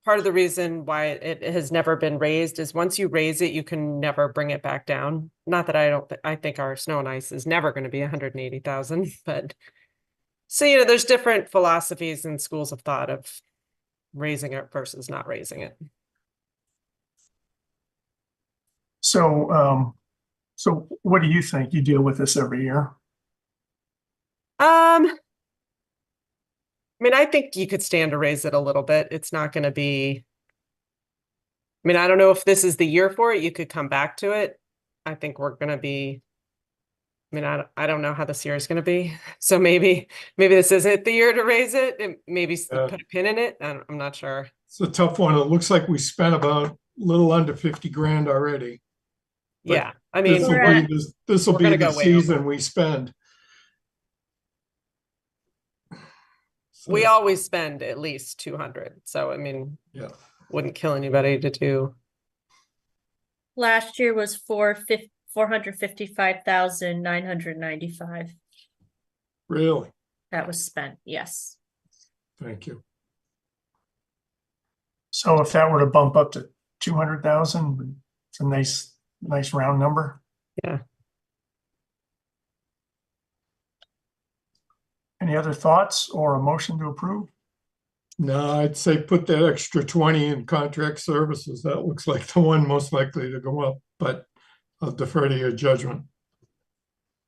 part of the reason why it has never been raised is once you raise it, you can never bring it back down. Not that I think our snow and ice is never going to be 180,000, but so, there's different philosophies and schools of thought of raising it versus not raising it. so what do you think? You deal with this every year? I mean, I think you could stand to raise it a little bit. It's not going to be, I don't know if this is the year for it. You could come back to it. I think we're going to be, I don't know how this year is going to be. So maybe this isn't the year to raise it. And maybe put a pin in it. I'm not sure. It's a tough one. It looks like we spent about a little under 50 grand already. But Yeah. This will we're be gonna the go way over. season we spend. So, We always spend at least 200. So, yeah. wouldn't kill anybody to do. Last year was 455,995. Really? That was spent, yes. Thank you. So if that were to bump up to 200,000, it's a nice round number. Yeah. Any other thoughts or a motion to approve? No, I'd say put that extra 20 in contract services. That looks like the one most likely to go up, but I'll defer to your judgment.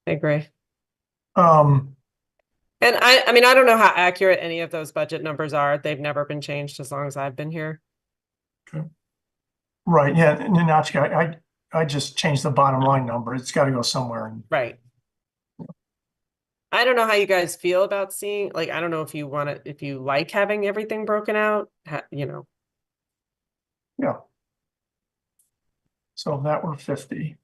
I agree. Um, And I don't know how accurate any of those budget numbers are. They've never been changed as long as I've been here. right, yeah, Nanachka, I just changed the bottom line number. It's got to go somewhere. Right. I don't know how you guys feel about seeing, I don't know if you if you like having everything broken out, Yeah. So if that were 50.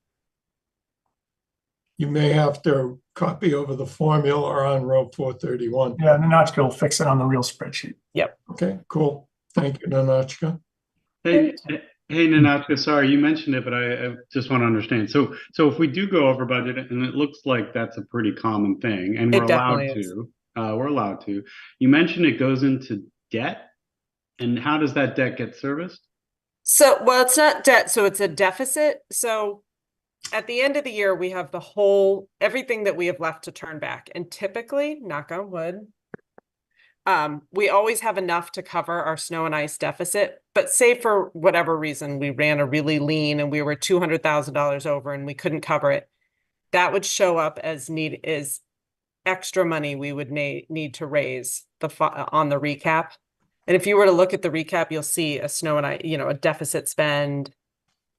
You may have to copy over the formula or on row 431. Yeah, Nanachka will fix it on the real spreadsheet. Okay, cool. Thank you, Nanachka. Hey, Hey, Nanashka, sorry, you mentioned it, but I just want to understand. So if we do go over budget, and it looks like that's a pretty common thing, and It definitely is. we're allowed to. You mentioned it goes into debt, and how does that debt get serviced? So, well, it's not debt, so it's a deficit. So at the end of the year, we have everything that we have left to turn back. And typically, knock on wood, we always have enough to cover our snow and ice deficit. But say for whatever reason, we ran a really lean and we were $200,000 over and we couldn't cover it. That would show up as extra money we would need to raise on the recap. And if you were to look at the recap, you'll see a snow and ice, a deficit spend,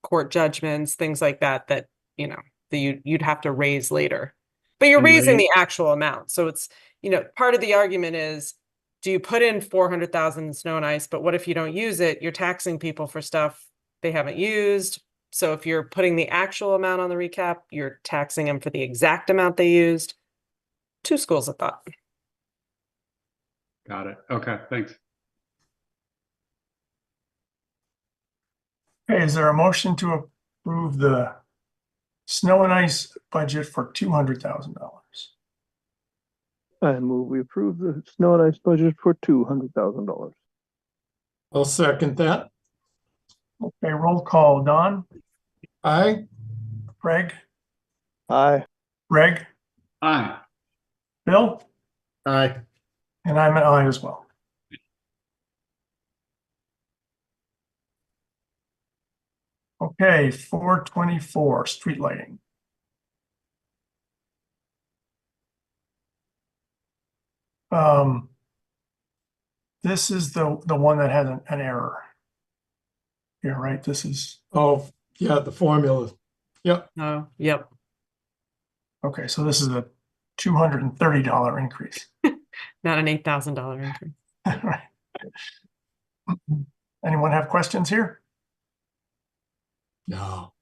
court judgments, things like that, that you'd have to raise later. But you're And raising raise- the actual amount. So it's, part of the argument is, do you put in 400,000 in snow and ice, but what if you don't use it? You're taxing people for stuff they haven't used. So if you're putting the actual amount on the recap, you're taxing them for the exact amount they used. Two schools of thought. Got it. Okay, thanks. Okay, is there a motion to approve the snow and ice budget for $200,000? I move we approve the snow and ice budget for $200,000. I'll second that. Okay, roll call. Don, Aye. Craig, Aye. Greg, Aye. Bill, Aye. and I'm an aye as well. Okay, 424, street lighting. This is the one that had an error. Yeah, right, this is, Oh, yeah, the formula. Yep. Oh, yep. okay, so this is a $230 increase. Not an $8,000 increase. Right. Anyone have questions here? No.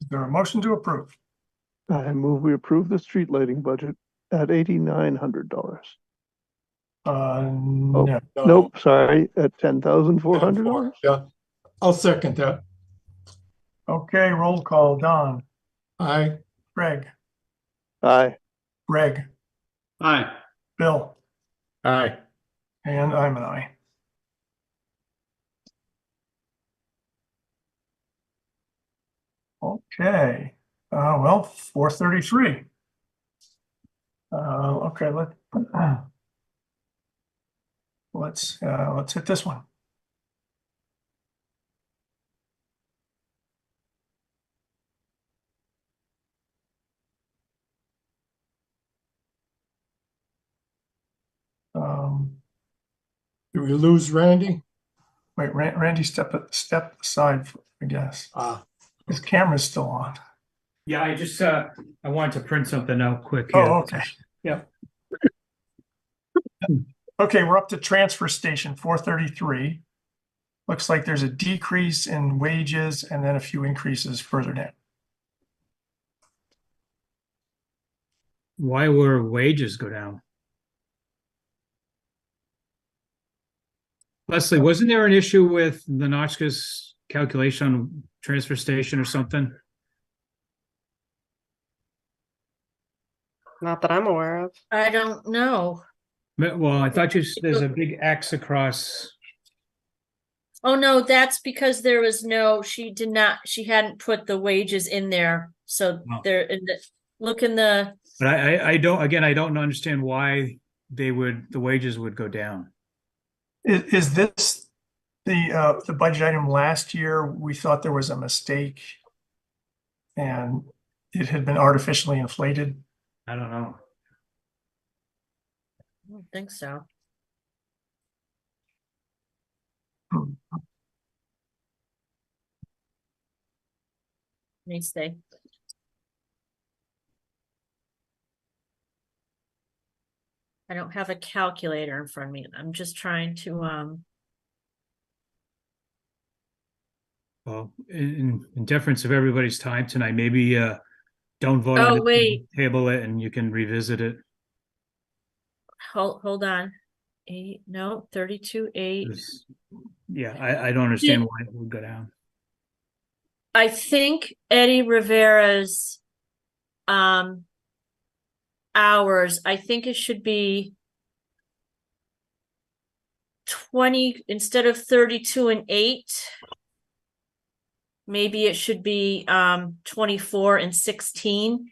Is there a motion to approve? I move we approve the street lighting budget at $8,900. No. Nope, sorry, at $10,400. Yeah. I'll second that. Okay, roll call. Don, Aye. Greg, Aye. Greg, Aye. Bill, Aye. and I'm an aye. Okay, well, 433. Okay, let's hit this one. Do we lose Randy? Wait, Randy, step aside, I guess. His camera's still on. Yeah, I just, I wanted to print something out quick. Oh, here. okay. Yeah. Okay, we're up to transfer station 433. Looks like there's a decrease in wages and then a few increases further down. Why were wages go down? Leslie, wasn't there an issue with Nanachka's calculation on transfer station or something? Not that I'm aware of. I don't know. Well, I thought there's a big X across. Oh, no, that's because she hadn't put the wages in there. So Oh. they're look in the, But I don't understand why the wages would go down. Is this the budget item last year? We thought there was a mistake and it had been artificially inflated. I don't know. I don't think so. Let me see. I don't have a calculator in front of me. I'm just trying to, Well, in deference of everybody's time tonight, maybe don't vote on Oh, it, wait. table it, and you can revisit it. hold on. 32, 8. yeah, I don't understand why it would go down. I think Eddie Rivera's hours, I think it should be 20 instead of 32 and 8. Maybe it should be 24 and 16.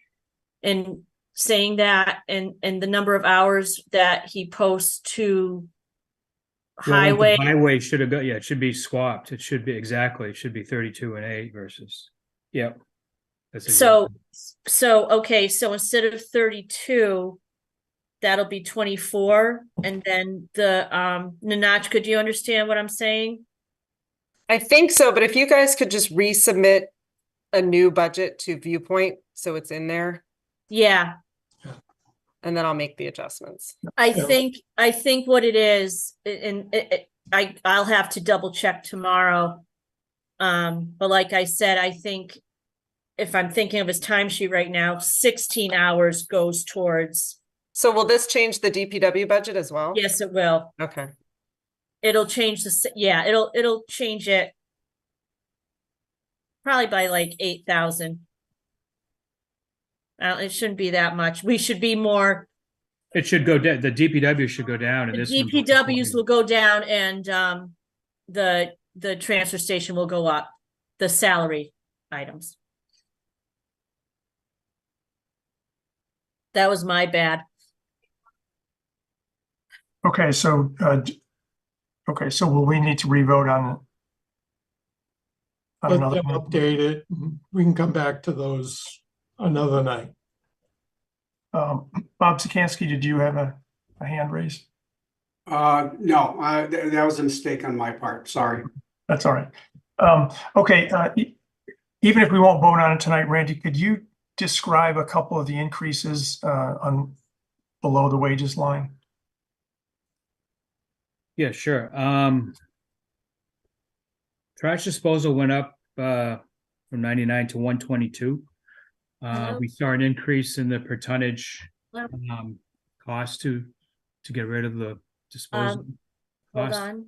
And saying that and the number of hours that he posts to Well, the highway. highway should have got, yeah, it should be swapped. It should be exactly, it should be 32 and 8 versus, yep. That's So, exactly. okay, so instead of 32, that'll be 24. And then the, Ninotchka, do you understand what I'm saying? I think so, but if you guys could just resubmit a new budget to Viewpoint, so it's in there, Yeah, and then I'll make the adjustments. I think what it is, and I'll have to double check tomorrow. But like I said, I think if I'm thinking of his timesheet right now, 16 hours goes towards, So will this change the DPW budget as well? yes, it will. Okay. It'll change it'll change it probably by like 8,000. It shouldn't be that much. We should be more, It should go down, the DPW should go down and the this. one- DPWs will go down and the transfer station will go up, the salary items. That was my bad. Okay, so, so will we need to revote on it? On Let another them one? update it. We can come back to those another night. Bob Sikansky, did you have a hand raised? No, that was a mistake on my part. Sorry. That's all right. Okay, even if we won't vote on it tonight, Randy, could you describe a couple of the increases on below the wages line? Yeah, sure. Trash disposal went up from 99 to 122. We saw an increase in the per tonnage cost to get rid of the disposal. Hold cost. on.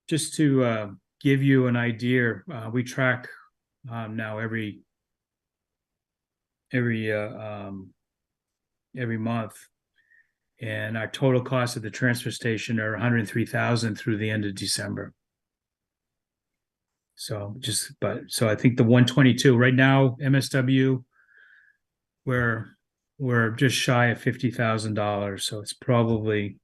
Just to give you an idea, we track now every month, and our total cost at the transfer station are 103,000 through the end of December. So so I think the 122 right now, MSW, we're just shy of $50,000, so it's probably,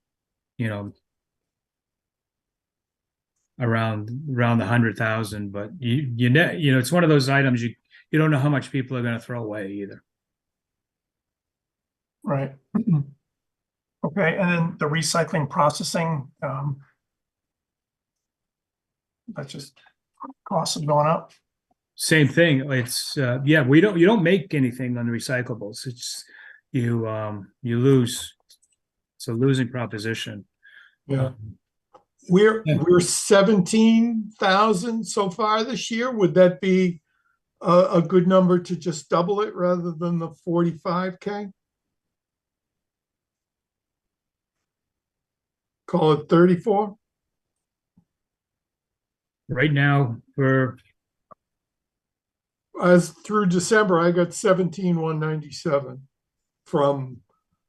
around the 100,000. But it's one of those items you don't know how much people are going to throw away either. Right. Okay, and then the recycling processing, that's just costs have gone up. Same thing. It's you don't make anything on the recyclables. It's you lose. It's a losing proposition. Yeah. We're 17,000 so far this year. Would that be a good number to just double it rather than the 45K? Call it 34? Right now, As through December, I got 17,197 from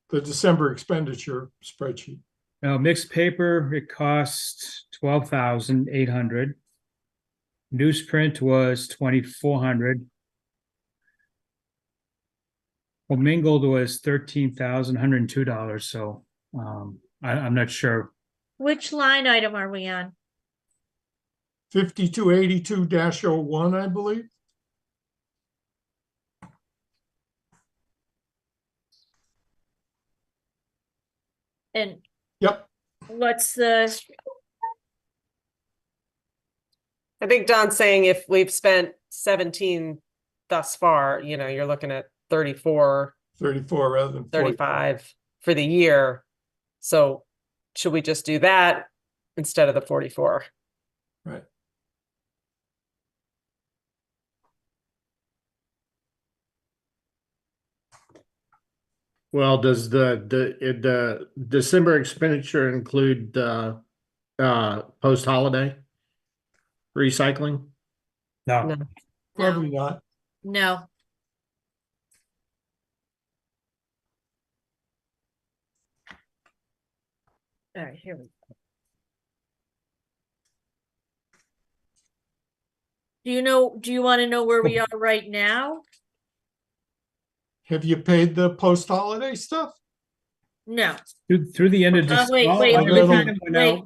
the December expenditure spreadsheet. now mixed paper, it costs 12,800. Newsprint was 2,400. Well, mingled was $13,102. So I'm not sure. Which line item are we on? 5282-01, I believe. And Yep. what's the, I think Don's saying if we've spent 17 thus far, you're looking at 34, 34 rather than 35 for the year. So should we just do that instead of the 44? Right. Well, does the December expenditure include post holiday? recycling? No, No. Probably not. No. All right, here we go. Do you want to know where we are right now? Have you paid the post-holiday stuff? No. through the end of Wait, December. wait, a hold little- on, wait,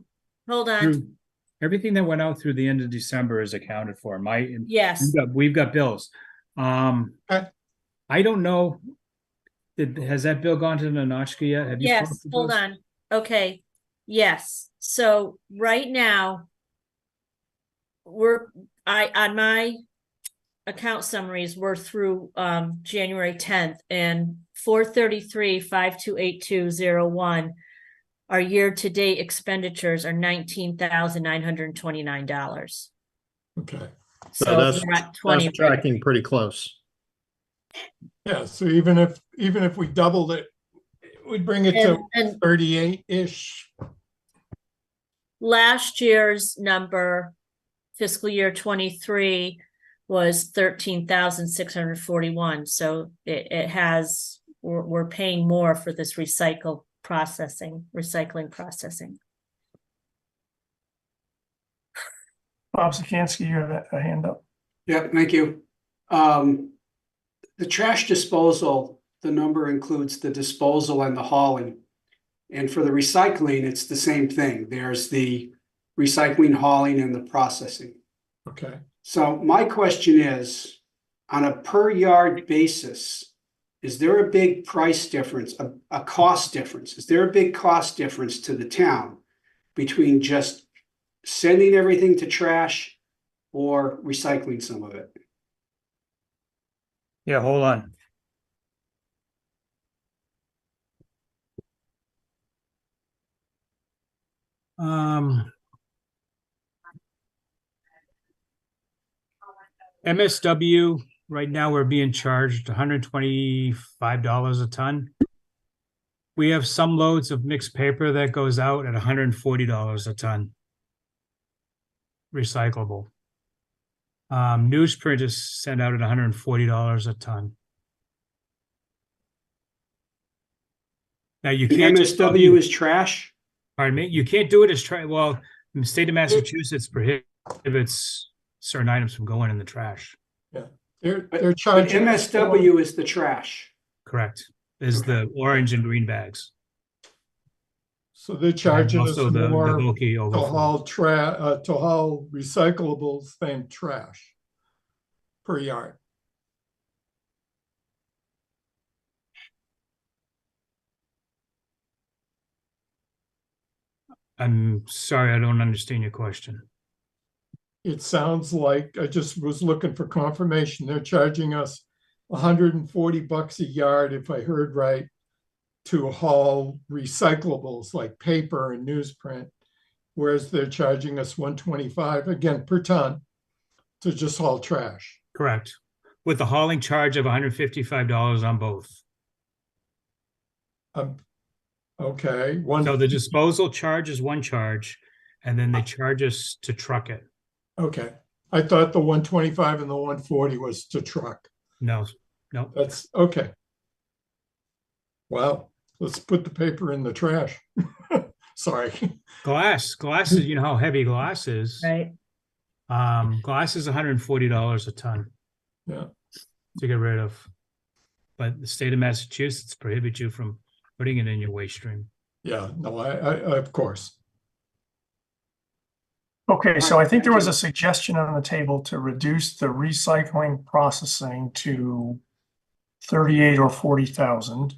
hold on. Everything that went out through the end of December is accounted for. Yes, We've got bills. Okay. I don't know. Has that bill gone to Notchka yet? Have you yes, talked to hold those? on. Okay, yes. So right now, on my account summaries, we're through January 10th, and 433-528-201. Our year-to-date expenditures are $19,929. Okay. So that's, we're at 20. that's tracking pretty close. Yeah, so even if we doubled it, we'd bring it to And 38-ish. last year's number, fiscal year 23, was 13,641. So it has, we're paying more for this recycling processing. Bob Sikansky, you have a hand up. Yeah, thank you. The trash disposal, the number includes the disposal and the hauling. And for the recycling, it's the same thing. There's the recycling, hauling, and the processing. Okay. So my question is, on a per yard basis, is there a big price difference, a cost difference? Is there a big cost difference to the town between just sending everything to trash or recycling some of it? Yeah, hold on. MSW, right now we're being charged $125 a ton. We have some loads of mixed paper that goes out at $140 a ton. Recyclable. Newsprint is sent out at $140 a ton. Now you can't. MSW is trash? Pardon me? You can't do it as well, the state of Massachusetts prohibits certain items from going in the trash. Yeah, they're But charging. MSW is the trash. Correct. Is the orange and green bags. So they're charging us Also the more bulky to overflow. haul recyclables than trash per yard. I'm sorry, I don't understand your question. It sounds like, I just was looking for confirmation. They're charging us $140 a yard, if I heard right, to haul recyclables like paper and newsprint, whereas they're charging us $125 again per ton to just haul trash. Correct. With the hauling charge of $155 on both. Okay, So the disposal charge is one charge, and then they charge us to truck it. okay. I thought the 125 and the 140 was to truck. No. That's okay. Well, let's put the paper in the trash. Sorry. Glass is, you know how heavy glass is. Right. Glass is $140 a ton Yeah. to get rid of. But the state of Massachusetts prohibits you from putting it in your waste stream. Yeah, no, I of course. Okay, so I think there was a suggestion on the table to reduce the recycling processing to 38 or 40,000.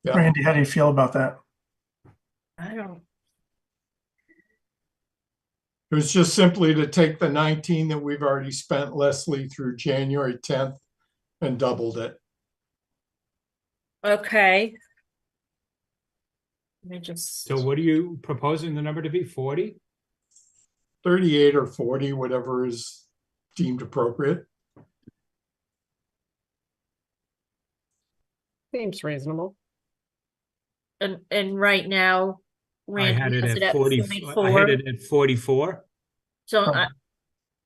Yeah. Randy, how do you feel about that? I don't, It was just simply to take the 19 that we've already spent, Leslie, through January 10th and doubled it. okay. Let me just. So what are you proposing the number to be? 40? 38 or 40, whatever is deemed appropriate. Seems reasonable. And right now, I Randy had it has at 40, I 44. had it at 44. So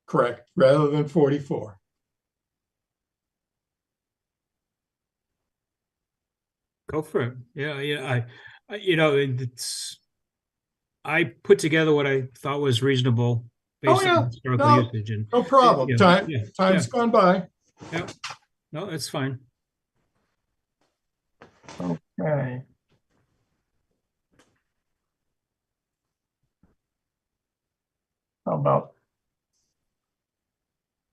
Correct, rather than 44. Go for it. Yeah, yeah. You know, it's, I put together what I thought was reasonable Oh, based yeah. on historical No, usage and, No problem. Yeah, Time, yeah, time's gone by. no, that's fine. Okay. How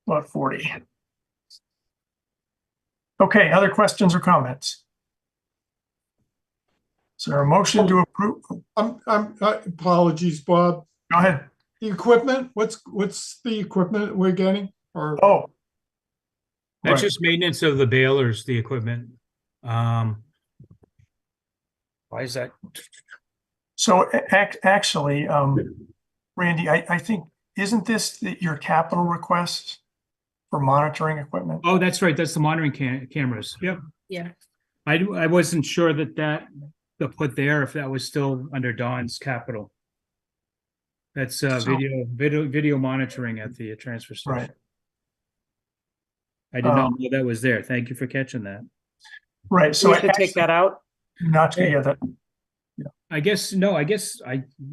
about 40? Okay, other questions or comments? Is there a motion to approve? Apologies, Bob. Go ahead. The equipment, what's the equipment we're getting? Or Oh, That's right. just maintenance of the balers, the equipment. Why is that? So actually, Randy, I think, isn't this your capital request for monitoring equipment? Oh, that's right. That's the monitoring cameras. Yep. yeah, I wasn't sure that the put there, if that was still under Don's capital. That's video monitoring at the transfer station. Right. I did not know that was there. Thank you for catching that. Right, so We should take that out. not together. I guess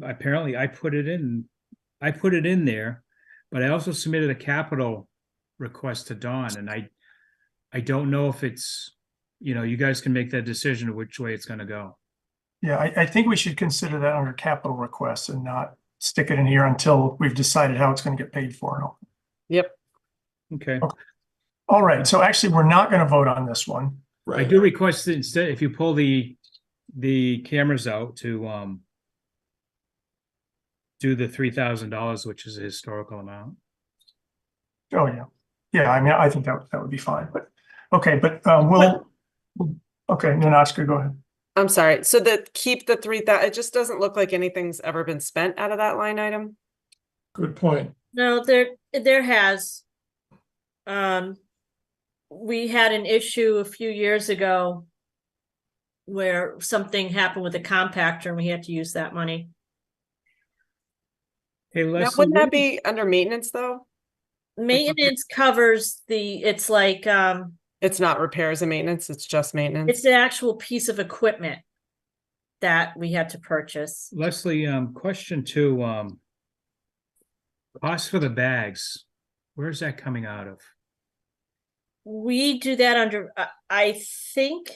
apparently I put it in there, but I also submitted a capital request to Don, and I don't know if it's, you guys can make that decision of which way it's gonna go. Yeah, I think we should consider that under capital requests and not stick it in here until we've decided how it's going to get paid for. Yep. Okay. All right, so actually, we're not going to vote on this one. I do request that instead, if you pull the cameras out to do the $3,000, which is a historical amount. Oh, yeah. Yeah, I mean, I think that would be fine, but, okay, but okay, Nanachka, go ahead. I'm sorry. So keep the 3,000, it just doesn't look like anything's ever been spent out of that line item. Good point. no, there has. We had an issue a few years ago where something happened with a compactor and we had to use that money. Hey, Now, Leslie, wouldn't that be under maintenance though? Maintenance covers it's like, It's not repairs and maintenance, it's just maintenance. it's the actual piece of equipment that we had to purchase. Leslie, question 2, cost for the bags, where's that coming out of? We do that under, I think.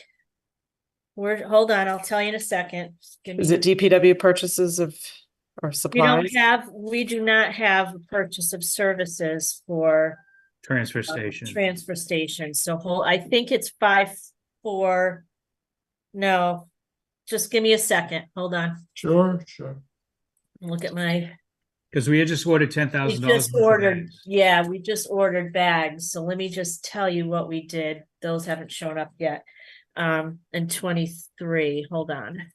Hold on, I'll tell you in a second. Just give me- Is it DPW purchases or supplies? We do not have a purchase of services for Transfer station. transfer station. So I think it's 5-4. No, just give me a second. Hold on. Sure. Look at my, Because we had just ordered we $10,000. just ordered, yeah, we just ordered bags. So let me just tell you what we did. Those haven't shown up yet. In 23, hold on.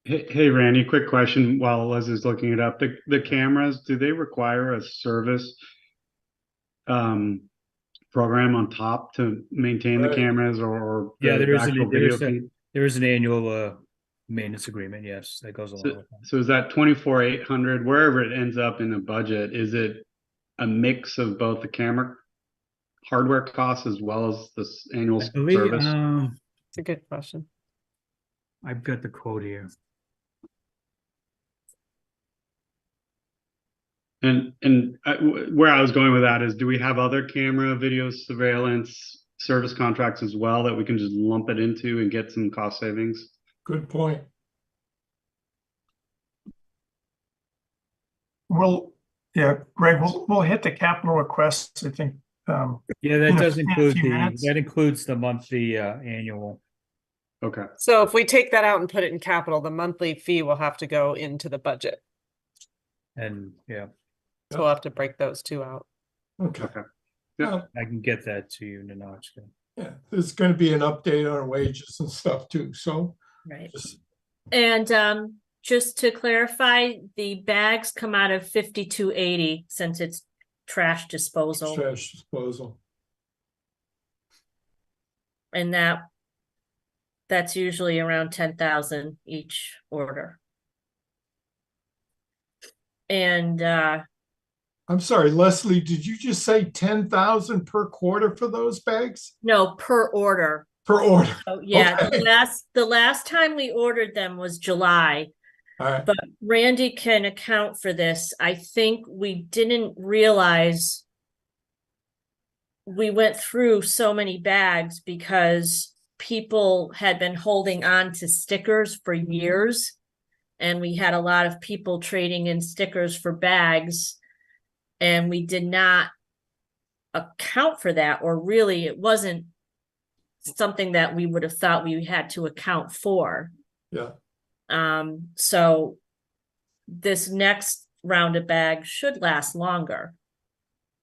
Hey, Randy, quick question while Leslie's looking it up. The cameras, do they require a service program on top to maintain the Right. cameras or Yeah, the there is actual video feed? there is an annual maintenance agreement, yes, that goes along with that. So is that 24,800, wherever it ends up in the budget, is it a mix of both the camera hardware costs as well as this annual I believe, service? It's a good question. I've got the quote here. And where I was going with that is, do we have other camera video surveillance service contracts as well that we can just lump it into and get some cost savings? Good point. Yeah, Greg, we'll hit the capital requests, I think. Yeah, that In a- does in a include few minutes. that includes the monthly annual. Okay. So if we take that out and put it in capital, the monthly fee will have to go into the budget. And yeah, So we'll have to break those two out. Okay. Okay. Yeah. Well, I can get that to you, Nanachka. yeah, there's gonna be an update on wages and stuff too, so Right. just, And just to clarify, the bags come out of 5280 since it's trash disposal. trash disposal. And that's usually around 10,000 each order. And I'm sorry, Leslie, did you just say 10,000 per quarter for those bags? no, per order. Per order? Oh, yeah, Okay. the last time we ordered them was July, All right, but Randy can account for this. I think we didn't realize we went through so many bags because people had been holding on to stickers for years. And we had a lot of people trading in stickers for bags. And we did not account for that, or really it wasn't something that we would have thought we had to account for. yeah, So this next round of bags should last longer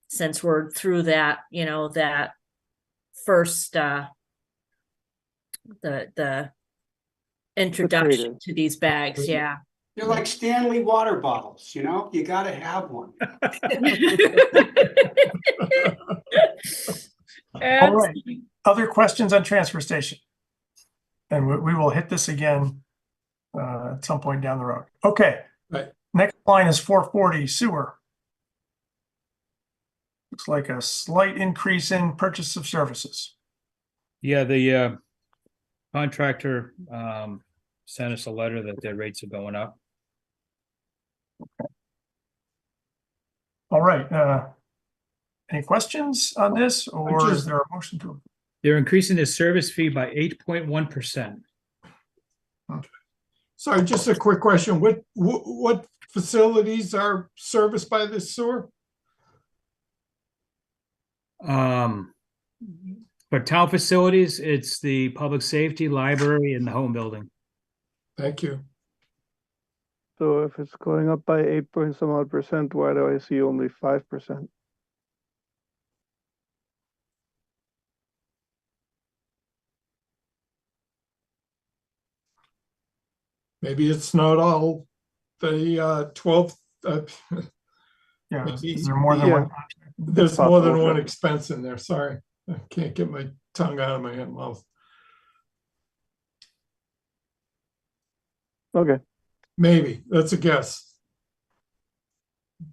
since we're through that, that first the introduction trade-in. to these bags. Yeah. They're like Stanley water bottles, you gotta have one. All right. Other questions on transfer station? And we will hit this again at some point down the road. Okay. Right. Next line is 440 sewer. Looks like a slight increase in purchase of services. Yeah, the contractor sent us a letter that their rates are going up. All right. Any questions on this, or is there a motion to? They're increasing the service fee by 8.1%. sorry, just a quick question, what facilities are serviced by this sewer? For town facilities, it's the public safety, library, and the home building. Thank you. So if it's going up by 8 point some odd percent, why do I see only 5%? Maybe it's not all the 12, Yeah, Maybe- is there more than yeah. one? there's more than possible, one sure. expense in there, sorry. I can't get my tongue out of my mouth. Okay, Maybe, that's a guess.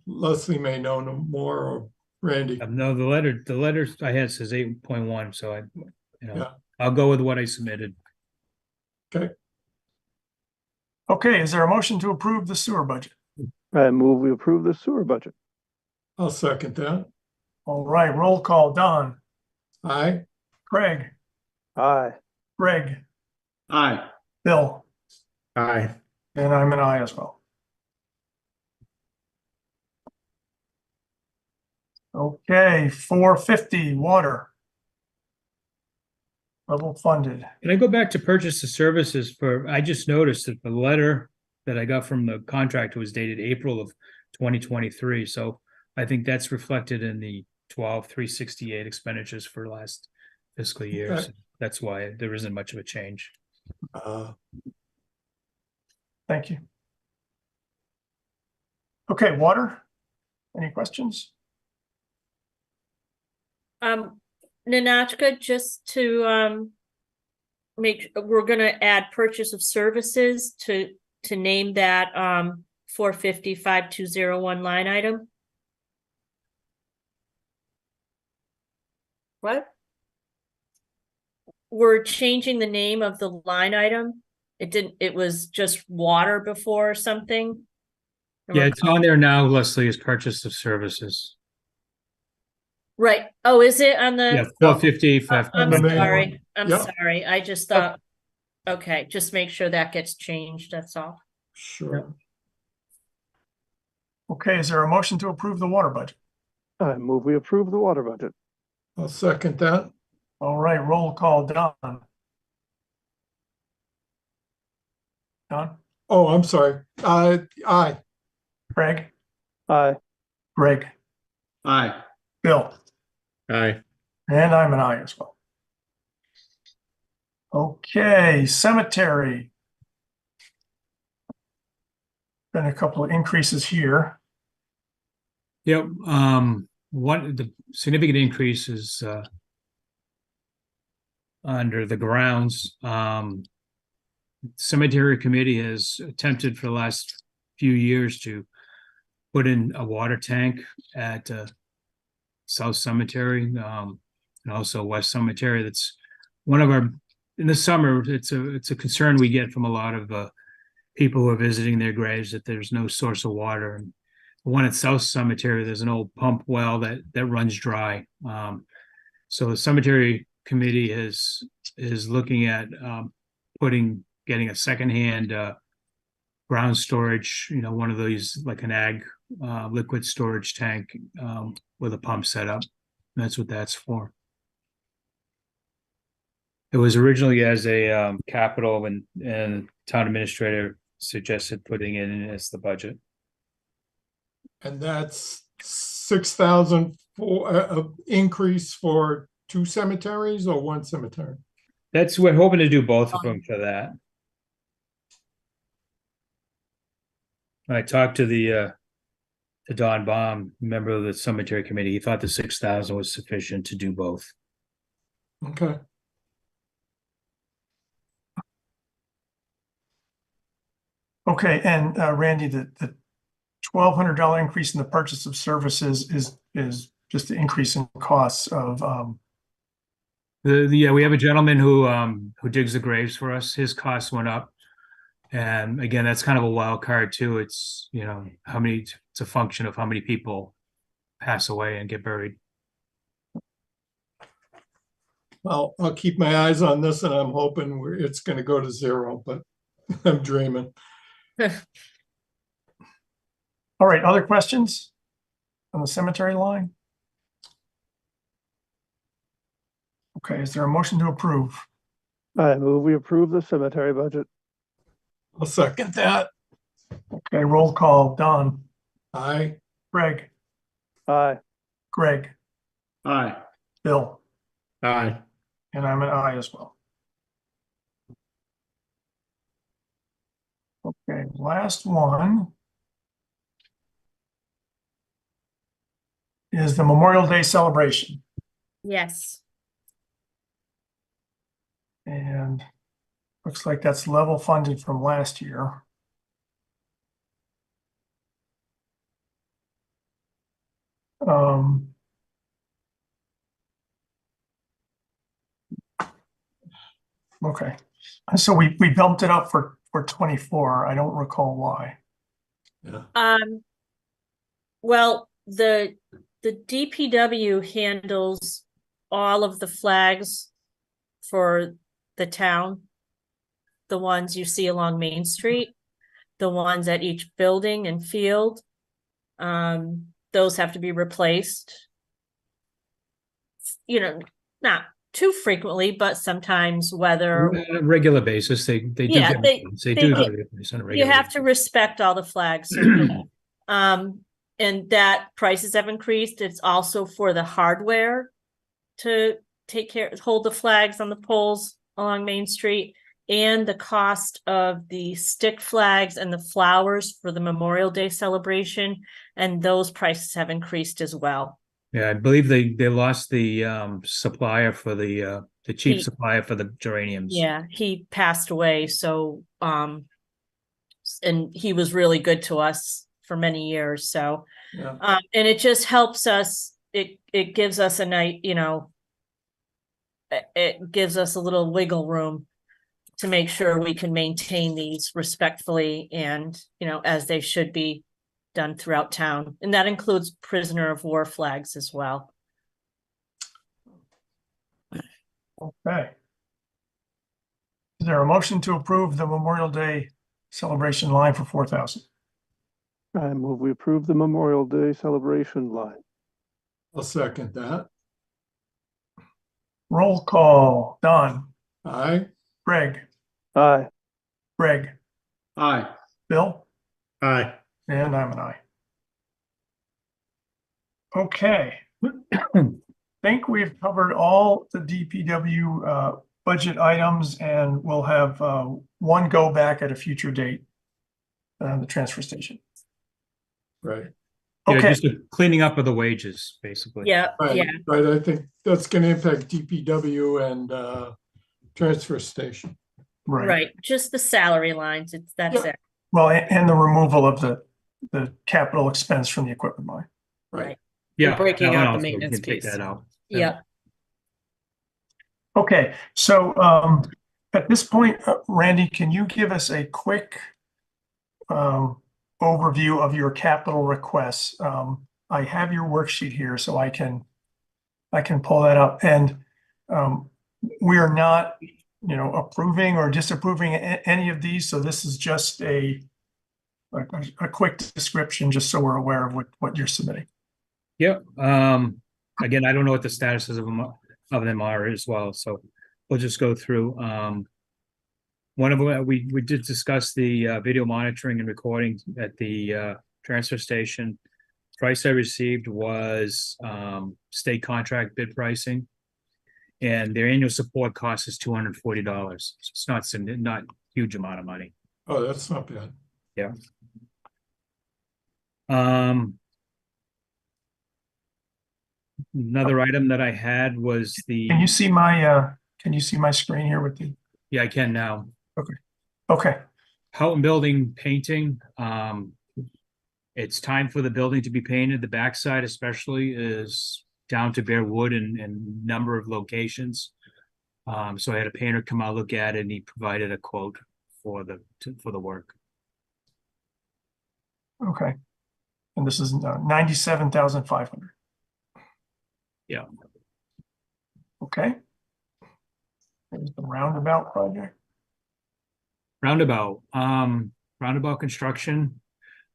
Leslie may know no more, or Randy. No, the letter I had says 8.1, so Yeah. I'll go with what I submitted. Okay, is there a motion to approve the sewer budget? I move we approve the sewer budget. I'll second that. All right, roll call. Don, Aye, Craig, Aye. Greg, Aye. Bill, Aye. and I'm an aye as well. Okay, 450 water. Level funded. Can I go back to purchase of services I just noticed that the letter that I got from the contractor was dated April of 2023. So I think that's reflected in the 12,368 expenditures for last fiscal year. Okay. So that's why there isn't much of a change. Thank you. Okay, water. Any questions? Nanachka, just to we're gonna add purchase of services to name that 450-5201 line item. What? We're changing the name of the line item. It was just water before or something. And Yeah, we're it's on there now, Leslie, is purchase of services. Right. Oh, is it on the? Yeah, 450. I'm the main sorry. one. I'm Yep. sorry. I just thought, okay, just make sure that gets changed. That's all. Sure. Okay, is there a motion to approve the water budget? I move we approve the water budget. I'll second that. All right, roll call. Don. Don, Oh, I'm sorry. Aye, Craig, Aye. Greg, Aye. Bill, Aye. and I'm an aye as well. Okay, cemetery. Been a couple of increases here. Yep, one, the significant increase is, under the grounds. Cemetery committee has attempted for the last few years to put in a water tank at, South Cemetery, and also West Cemetery. That's one of our, in the summer, it's a concern we get from a lot of, people who are visiting their graves, that there's no source of water. And the one at South Cemetery, there's an old pump well that runs dry. So the cemetery committee is looking at getting a secondhand ground storage, one of these, like an ag liquid storage tank with a pump set up. That's what that's for. It was originally as a capital, and town administrator suggested putting it in as the budget. And that's 6,000 for increase for 2 cemeteries or 1 cemetery? We're hoping to do both of them for that. When I talked to to Don Baum, member of the cemetery committee, he thought the 6,000 was sufficient to do both. Okay. Okay, and Randy, the $1,200 increase in the purchase of services is just the increase in costs of We have a gentleman who digs the graves for us. His costs went up. And again, that's kind of a wild card too. It's, it's a function of how many people pass away and get buried. Well, I'll keep my eyes on this, and I'm hoping it's going to go to 0, but I'm dreaming. All right, other questions on the cemetery line? Okay, is there a motion to approve? I move we approve the cemetery budget. I'll second that. Okay, roll call. Don, Aye. Greg, Aye. Greg, Aye. Bill, Aye. and I'm an aye as well. Okay, last one is the Memorial Day celebration. Yes. And looks like that's level funded from last year. Okay, so we bumped it up for 24. I don't recall why. Yeah. Well, the DPW handles all of the flags for the town. The ones you see along Main Street, the ones at each building and field. Those have to be replaced. Not too frequently, but sometimes weather. On a regular basis, they do. Yeah, they do get- have it on a regular You have to basis. respect all the flags. And that prices have increased. It's also for the hardware to hold the flags on the poles along Main Street, and the cost of the stick flags and the flowers for the Memorial Day celebration. And those prices have increased as well. Yeah, I believe they lost the supplier for the cheap He- supplier for the geraniums. Yeah, he passed away. So, and he was really good to us for many years. So, Yeah. and it just helps us. It gives us a night, it gives us a little wiggle room to make sure we can maintain these respectfully and, as they should be done throughout town. And that includes prisoner of war flags as well. Okay. Is there a motion to approve the Memorial Day celebration line for 4,000? I move we approve the Memorial Day celebration line. I'll second that. Roll call. Don, Aye. Greg, Aye. Greg, Aye. Bill, Aye. and I'm an aye. Okay. Think we've covered all the DPW budget items, and we'll have one go back at a future date. The transfer station. Right, Yeah, Okay, just a cleaning up of the wages, basically. Yeah, yeah. right. I think that's gonna impact DPW and transfer station. Right, just the salary lines, that's Yeah. it. Well, and the removal of the capital expense from the equipment line. Right, Yeah. breaking that one out the also, we maintenance can take piece. that out. yep. Okay, so at this point, Randy, can you give us a quick overview of your capital requests? I have your worksheet here, so I can pull that up, and we are not, approving or disapproving any of these. So this is just a quick description, just so we're aware of what you're submitting. Yep. Again, I don't know what the statuses of them are as well, so we'll just go through. One of them, we did discuss the video monitoring and recording at the transfer station. Price I received was state contract bid pricing, and their annual support cost is $240. So it's not huge amount of money. Oh, that's not bad. Yeah. Another item that I had was the. Can you see my screen here with the? Yeah, I can now. Okay, Houghton Building painting. It's time for the building to be painted. The backside especially is down to bare wood in number of locations. So I had a painter come out, look at it, and he provided a quote for the work. okay. And this is 97,500. Yeah. Okay. There's the roundabout project. Roundabout construction.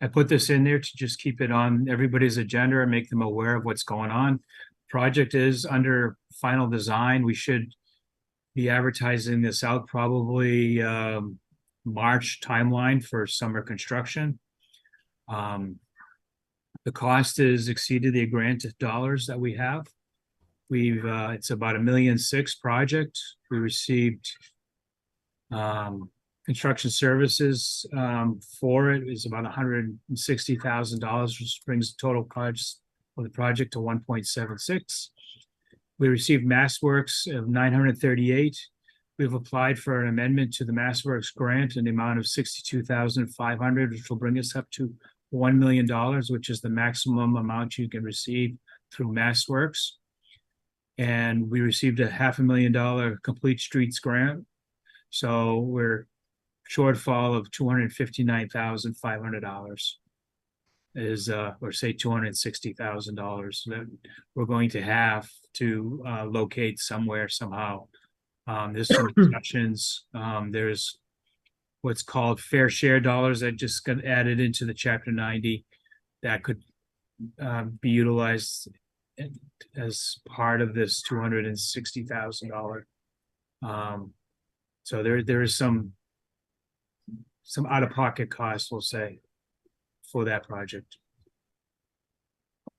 I put this in there to just keep it on everybody's agenda and make them aware of what's going on. Project is under final design. We should be advertising this out probably March timeline for summer construction. The cost is exceeded the grant dollars that we have. It's about $1.6 million project. We received construction services for it is about $160,000, which brings the total cost for the project to 1.76. We received MassWorks of $938,000. We've applied for an amendment to the MassWorks grant in the amount of $62,500, which will bring us up to $1 million, which is the maximum amount you can receive through MassWorks. And we received a $500,000 complete streets grant. So we're shortfall of $259,500 is or say $260,000 that we're going to have to locate somewhere somehow. There's some discussions. There's what's called fair share dollars that just got added into the Chapter 90 that could be utilized as part of this $260,000. So there is some out-of-pocket costs, we'll say, for that project.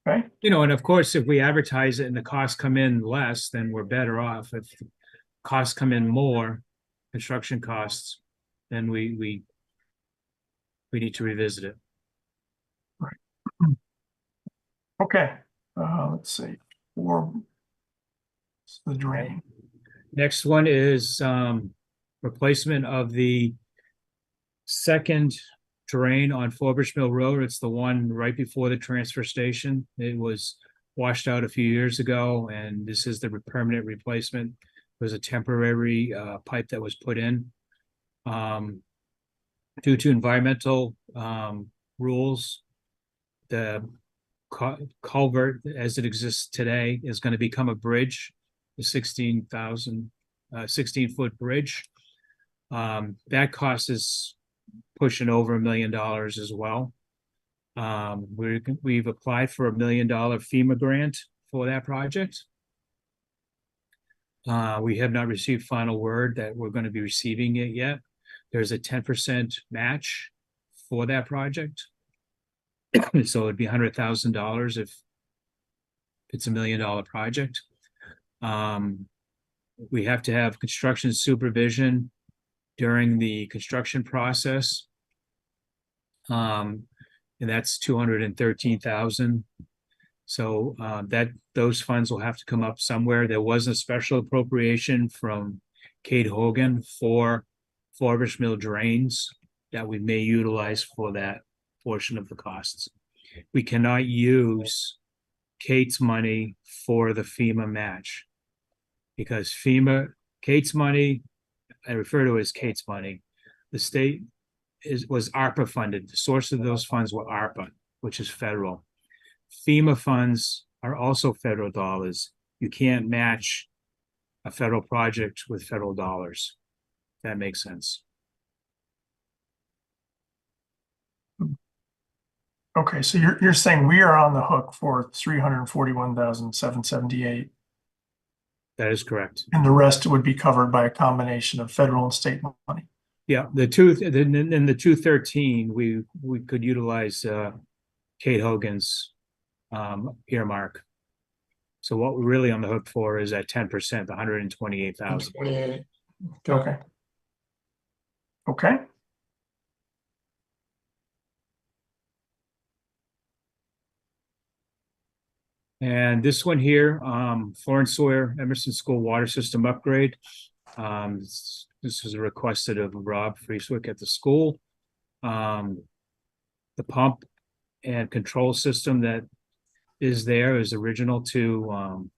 Okay. And of course, if we advertise it and the costs come in less, then we're better off. If the costs come in more, construction costs, then we need to revisit it. Right. Okay. Let's see. The drain. Next one is replacement of the second drain on Forbridge Mill Road. It's the one right before the transfer station. It was washed out a few years ago, and this is the permanent replacement. It was a temporary pipe that was put in. Due to environmental rules, the culvert as it exists today is going to become a bridge, the 16-foot bridge. That cost is pushing over $1 million as well. We've applied for $1 million FEMA grant for that project. We have not received final word that we're going to be receiving it yet. There's a 10% match for that project. So it'd be $100,000 It's $1 million project. We have to have construction supervision during the construction process. And that's 213,000. So those funds will have to come up somewhere. There was a special appropriation from Kate Hogan for Forest Mill drains that we may utilize for that portion of the costs. We cannot use Kate's money for the FEMA match because Kate's money, I refer to it as Kate's money. The state was ARPA funded. The source of those funds were ARPA, which is federal. FEMA funds are also federal dollars. You can't match a federal project with federal dollars. That makes sense. Okay, so you're saying we are on the hook for 341,778, That is correct. and the rest would be covered by a combination of federal and state money. Yeah, in the 213, we could utilize Kate Hogan's earmark. So what we're really on the hook for is at 10%, the 128,000. 28. Okay. Okay. And this one here, Florence Sawyer Emerson School Water System Upgrade. This was requested of Rob Frieswick at the school. The pump and control system that is there is original to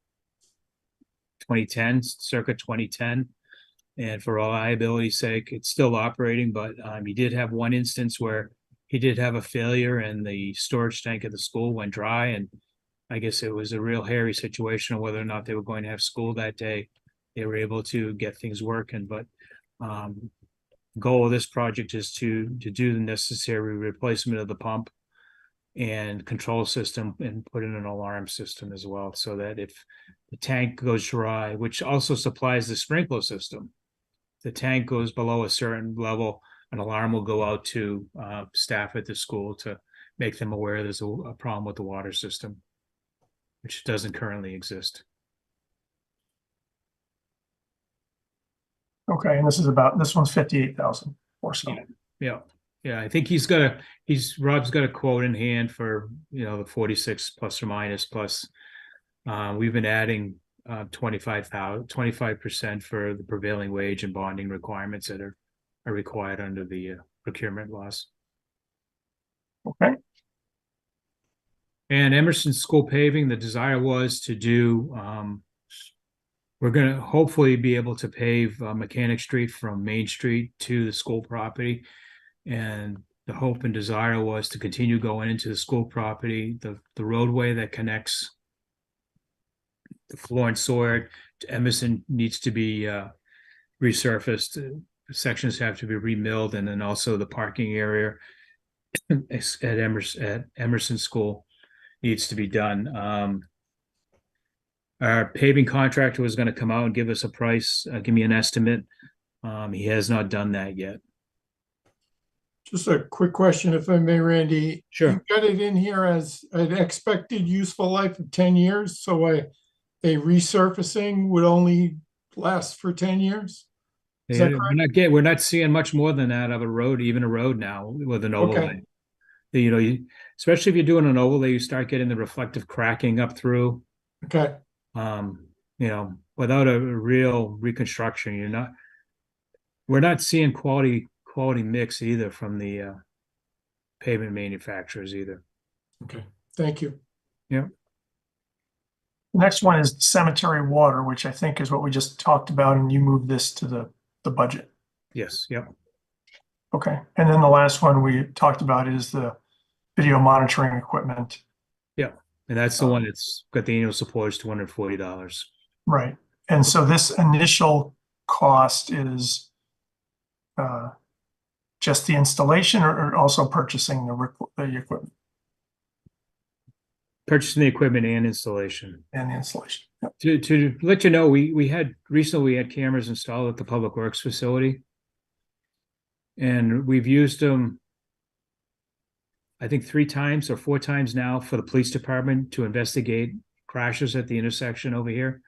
2010, circa 2010. And for reliability's sake, it's still operating, but he did have one instance where he did have a failure and the storage tank at the school went dry. And I guess it was a real hairy situation of whether or not they were going to have school that day. They were able to get things working, but goal of this project is to do the necessary replacement of the pump and control system and put in an alarm system as well, so that if the tank goes dry, which also supplies the sprinkler system, the tank goes below a certain level, an alarm will go out to staff at the school to make them aware there's a problem with the water system, which doesn't currently exist. Okay, and this one's 58,000 or so. Yeah. I think Rob's got a quote in hand for, the 46 plus or minus plus. We've been adding 25% for the prevailing wage and bonding requirements that are required under the procurement laws. Okay. And Emerson School paving, the desire was to do, we're going to hopefully be able to pave Mechanic Street from Main Street to the school property. And the hope and desire was to continue going into the school property. The roadway that connects the Florence Sawyer to Emerson needs to be resurfaced. Sections have to be remilled, and then also the parking area at Emerson School needs to be done. Our paving contractor was going to come out and give us a price, give me an estimate. He has not done that yet. Just a quick question, if I may, Randy. Sure. You got it in here as an expected useful life of 10 years, so a resurfacing would only last for 10 years? Is that correct? We're not seeing much more than that of a road, even a road now with an overlay. Okay. Especially if you're doing an overlay, you start getting the reflective cracking up through. Okay. Without a real reconstruction, we're not seeing quality mix either from the pavement manufacturers either. Okay, thank you. Yeah. The next one is cemetery water, which I think is what we just talked about, and you moved this to the budget. Yes. Yep. Okay, and then the last one we talked about is the video monitoring equipment. Yeah, and that's the one that's got the annual support is $240. Right, and so this initial cost is just the installation, or also purchasing the equipment? Purchasing the equipment and installation. And the installation. Yep. To let you know, we had cameras installed at the Public Works facility, and we've used them, I think 3 times or 4 times now for the police department to investigate crashes at the intersection over here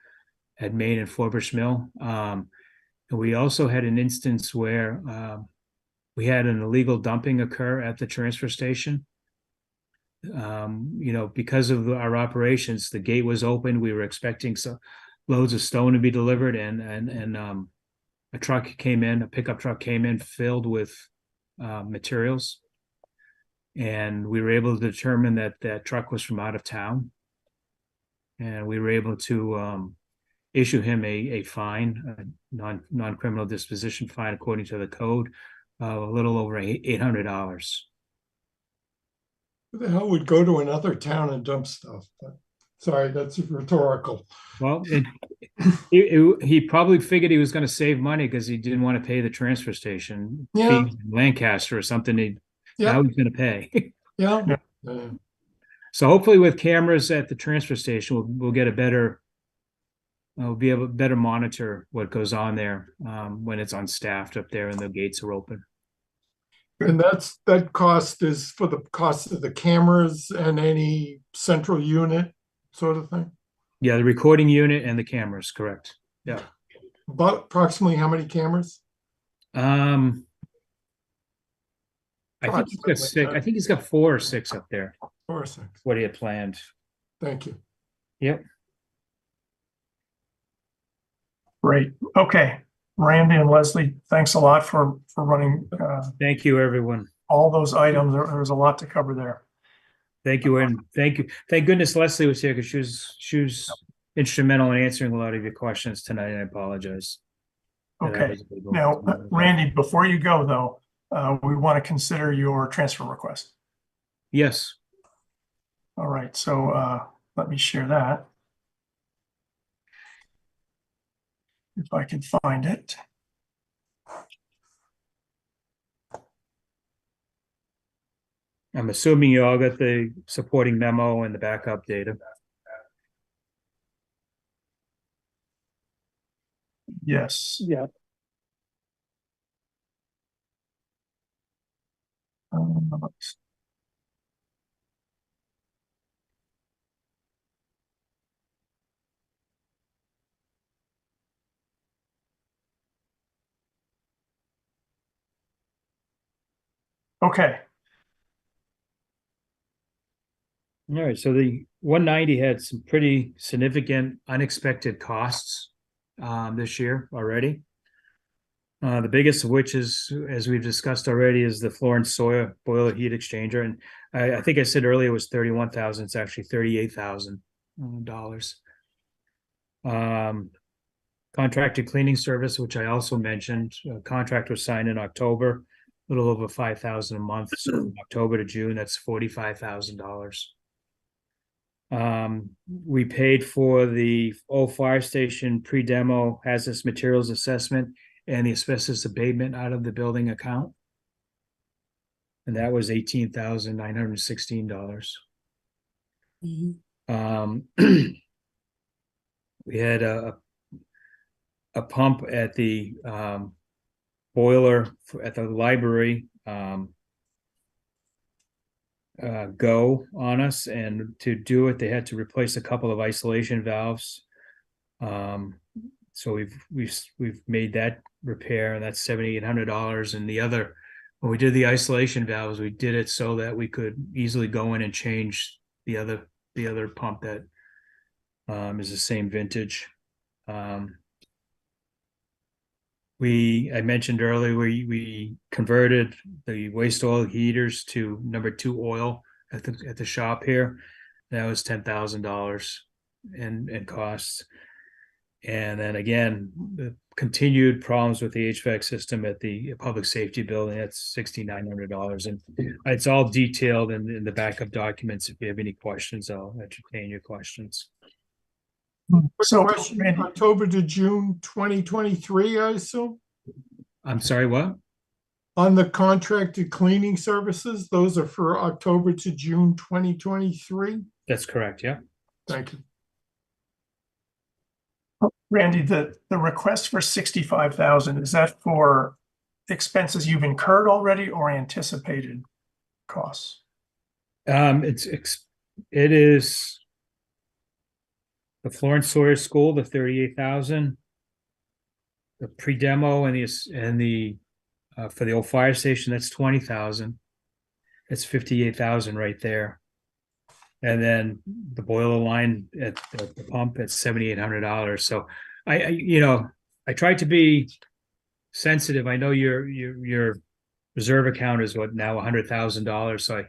at Main and Forbush Mill. And we also had an instance where we had an illegal dumping occur at the transfer station. You know, because of our operations, the gate was open. We were expecting some loads of stone to be delivered, and a truck came in, a pickup truck came in filled with materials. And we were able to determine that that truck was from out of town. And we were able to issue him a fine, a non-criminal disposition fine according to the code, a little over $800. Who the hell would go to another town and dump stuff? But, sorry, that's rhetorical. Well, he probably figured he was going to save money because he didn't want to pay the transfer station Yeah. fee in Lancaster or something. How he's going to pay. Yeah. So hopefully with cameras at the transfer station, we'll get a better, we'll be able to better monitor what goes on there when it's unstaffed up there and the gates are open. And that cost is for the cost of the cameras and any central unit sort of thing? Yeah, the recording unit and the cameras, correct. Yeah. About approximately how many cameras? I think he's got 6. I think he's got 4 or 6 up there. 4 or 6. What he had planned. Thank you. Yep. Great. Okay. Randy and Leslie, thanks a lot for running Thank you, everyone. all those items. There was a lot to cover there. Thank you, and thank you. Thank goodness Leslie was here because she was instrumental in answering a lot of your questions tonight, and I apologize. Okay. Now, Randy, before you go though, we want to consider your transfer request. Yes. All right. So let me share that. If I can find it. I'm assuming you all got the supporting memo and the backup data. Yes. Yeah. Okay. All right, so the 190 had some pretty significant unexpected costs this year already. The biggest of which is, as we've discussed already, is the Florence Sawyer boiler heat exchanger. And I think I said earlier it was $31,000. It's actually $38,000. Contracted cleaning service, which I also mentioned, contract was signed in October, a little over $5,000 a month. So from October to June, that's $45,000. We paid for the old fire station pre-demo hazardous materials assessment and the asbestos abatement out of the building account. And that was $18,916. We had a pump at the boiler at the library go on us, and to do it they had to replace a couple of isolation valves. So we've made that repair, and that's $7,800. And the other, when we did the isolation valves, we did it so that we could easily go in and change the other pump that is the same vintage. I mentioned earlier we converted the waste oil heaters to number 2 oil at the shop here. That was $10,000 in costs. And then again, the continued problems with the HVAC system at the public safety building, that's $6,900. And it's all detailed in the backup documents. If you have any questions, I'll entertain your questions. So Question, October to June 2023, I assume? I'm sorry, what? On the contracted cleaning services, those are for October to June 2023? That's correct, yeah. Thank you. Randy, the request for 65,000, is that for expenses you've incurred already or anticipated costs? It is The Florence Sawyer School, the 38,000. The pre-demo and the for the old fire station, that's 20,000. That's 58,000 right there. And then the boiler line at the pump at $7,800. So I tried to be sensitive. I know your reserve account is what now $100,000. So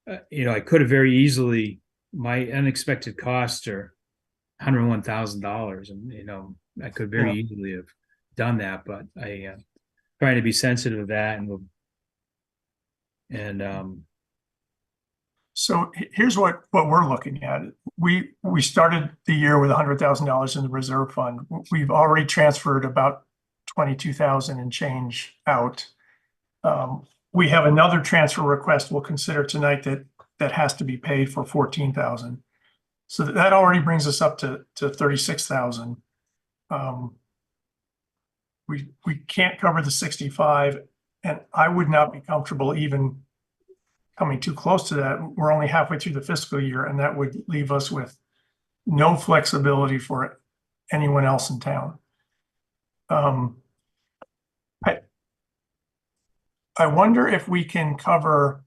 I could have very easily, my unexpected costs are $101,000, and I could very easily have done that, but I trying to be sensitive of that, So here's what we're looking at. We started the year with $100,000 in the reserve fund. We've already transferred about 22,000 and change out. We have another transfer request we'll consider tonight that has to be paid for 14,000. So that already brings us up to 36,000. We can't cover the 65, and I would not be comfortable even coming too close to that. We're only halfway through the fiscal year, and that would leave us with no flexibility for anyone else in town. I wonder if we can cover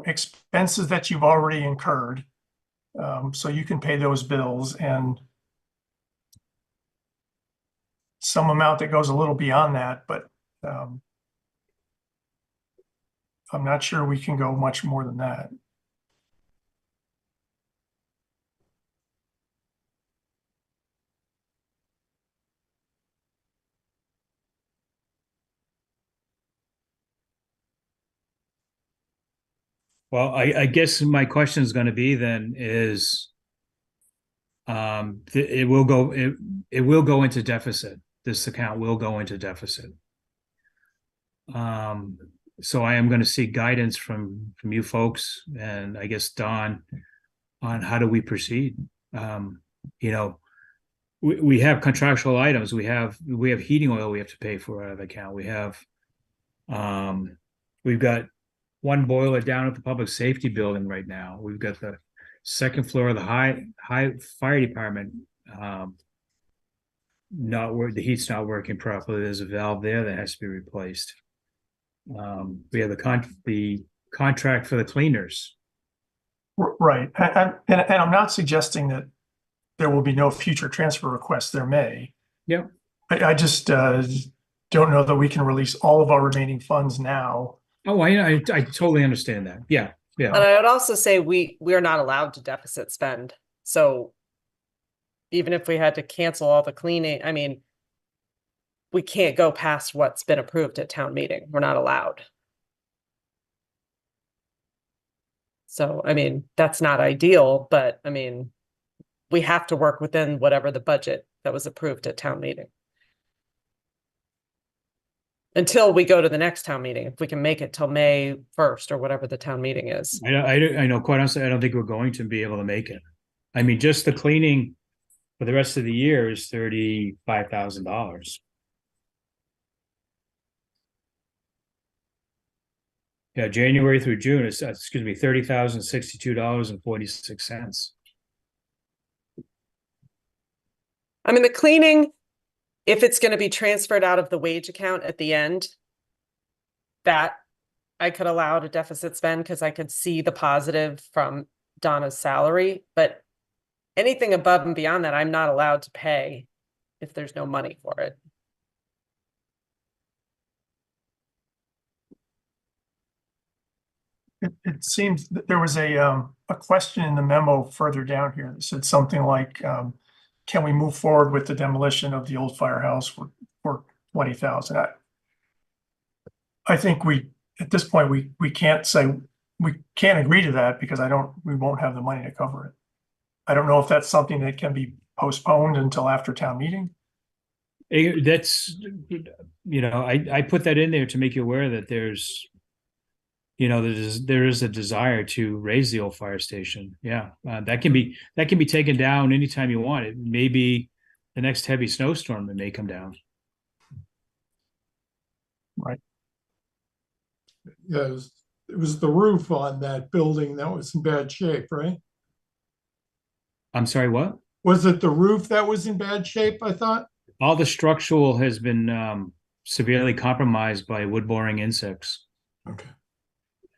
expenses that you've already incurred, so you can pay those bills, and some amount that goes a little beyond that, but I'm not sure we can go much more than that. well, I guess my question is going to be then is, it will go into deficit. This account will go into deficit. So I am going to seek guidance from you folks, and I guess Don, on how do we proceed. We have contractual items. We have heating oil we have to pay for out of the account. We've got one boiler down at the public safety building right now. We've got the second floor of the high fire department the heat's not working properly. There's a valve there that has to be replaced. We have the contract for the cleaners. Right, and I'm not suggesting that there will be no future transfer requests. There may. Yep. I just don't know that we can release all of our remaining funds now. Oh, I totally understand that. Yeah. And I would also say we are not allowed to deficit spend. So even if we had to cancel all the cleaning, I mean, we can't go past what's been approved at town meeting. We're not allowed. So, I mean, that's not ideal, but I mean, we have to work within whatever the budget that was approved at town meeting. Until we go to the next town meeting, if we can make it till May 1st or whatever the town meeting is. I know, quite honestly, I don't think we're going to be able to make it. I mean, just the cleaning for the rest of the year is $35,000. Yeah, January through June is $30,062.46. I mean, the cleaning, if it's going to be transferred out of the wage account at the end, that I could allow to deficit spend because I could see the positive from Donna's salary, but anything above and beyond that, I'm not allowed to pay if there's no money for it. It seems that there was a question in the memo further down here that said something like, can we move forward with the demolition of the old firehouse for 20,000? I think at this point, we can't say, we can't agree to that because we won't have the money to cover it. I don't know if that's something that can be postponed until after town meeting. That's, I put that in there to make you aware that there is a desire to raise the old fire station. Yeah, that can be taken down anytime you want. It may be the next heavy snowstorm that may come down. Right. Yeah, it was the roof on that building that was in bad shape, right? I'm sorry, what? Was it the roof that was in bad shape, I thought? All the structural has been severely compromised by wood boring insects. Okay.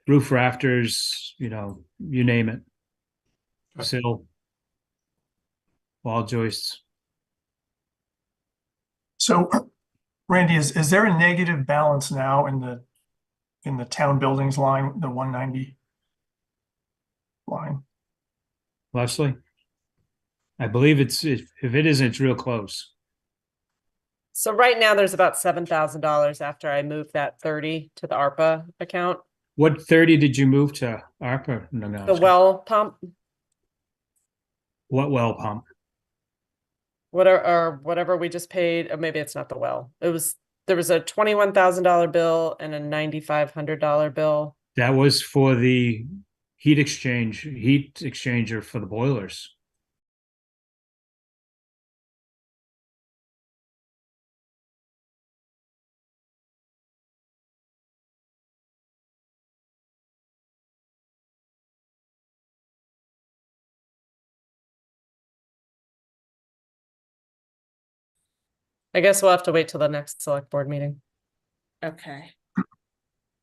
Roof rafters, you know, you name it. Okay. Sill, wall joists. So Randy, is there a negative balance now in the town buildings line, the 190 line? Leslie? I believe if it isn't, it's real close. So right now there's about $7,000 after I moved that 30 to the ARPA account. What 30 did you move to ARPA? No, The well pump, what well pump? whatever we just paid, or maybe it's not the well. There was a $21,000 bill and a $9,500 bill. That was for the heat exchanger for the boilers. I guess we'll have to wait till the next select board meeting. Okay.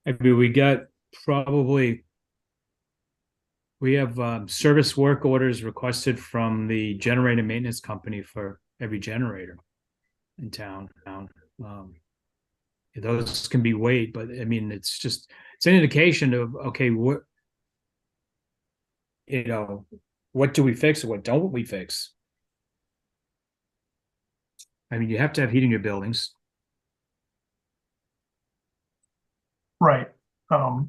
I mean, we have service work orders requested from the generator maintenance company for every generator in town. Those can be weighed, but I mean, it's an indication of, okay, what do we fix and what don't we fix? I mean, you have to have heat in your buildings. Right. I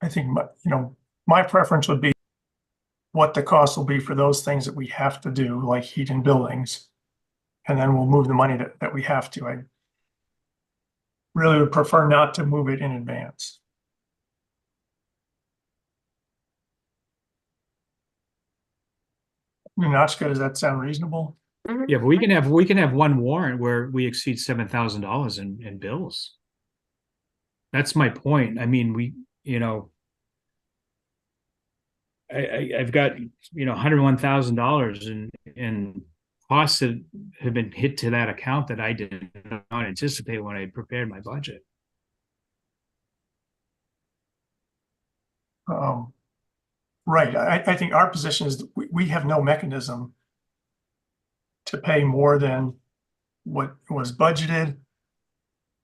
think my preference would be what the cost will be for those things that we have to do, like heat in buildings. And then we'll move the money that we have to. I really would prefer not to move it in advance. Minachka, does that sound reasonable? Yeah, but we can have one warrant where we exceed $7,000 in bills. That's my point. I mean, I've got $101,000 in costs that have been hit to that account that I did not anticipate when I prepared my budget. Right. I think our position is that we have no mechanism to pay more than what was budgeted,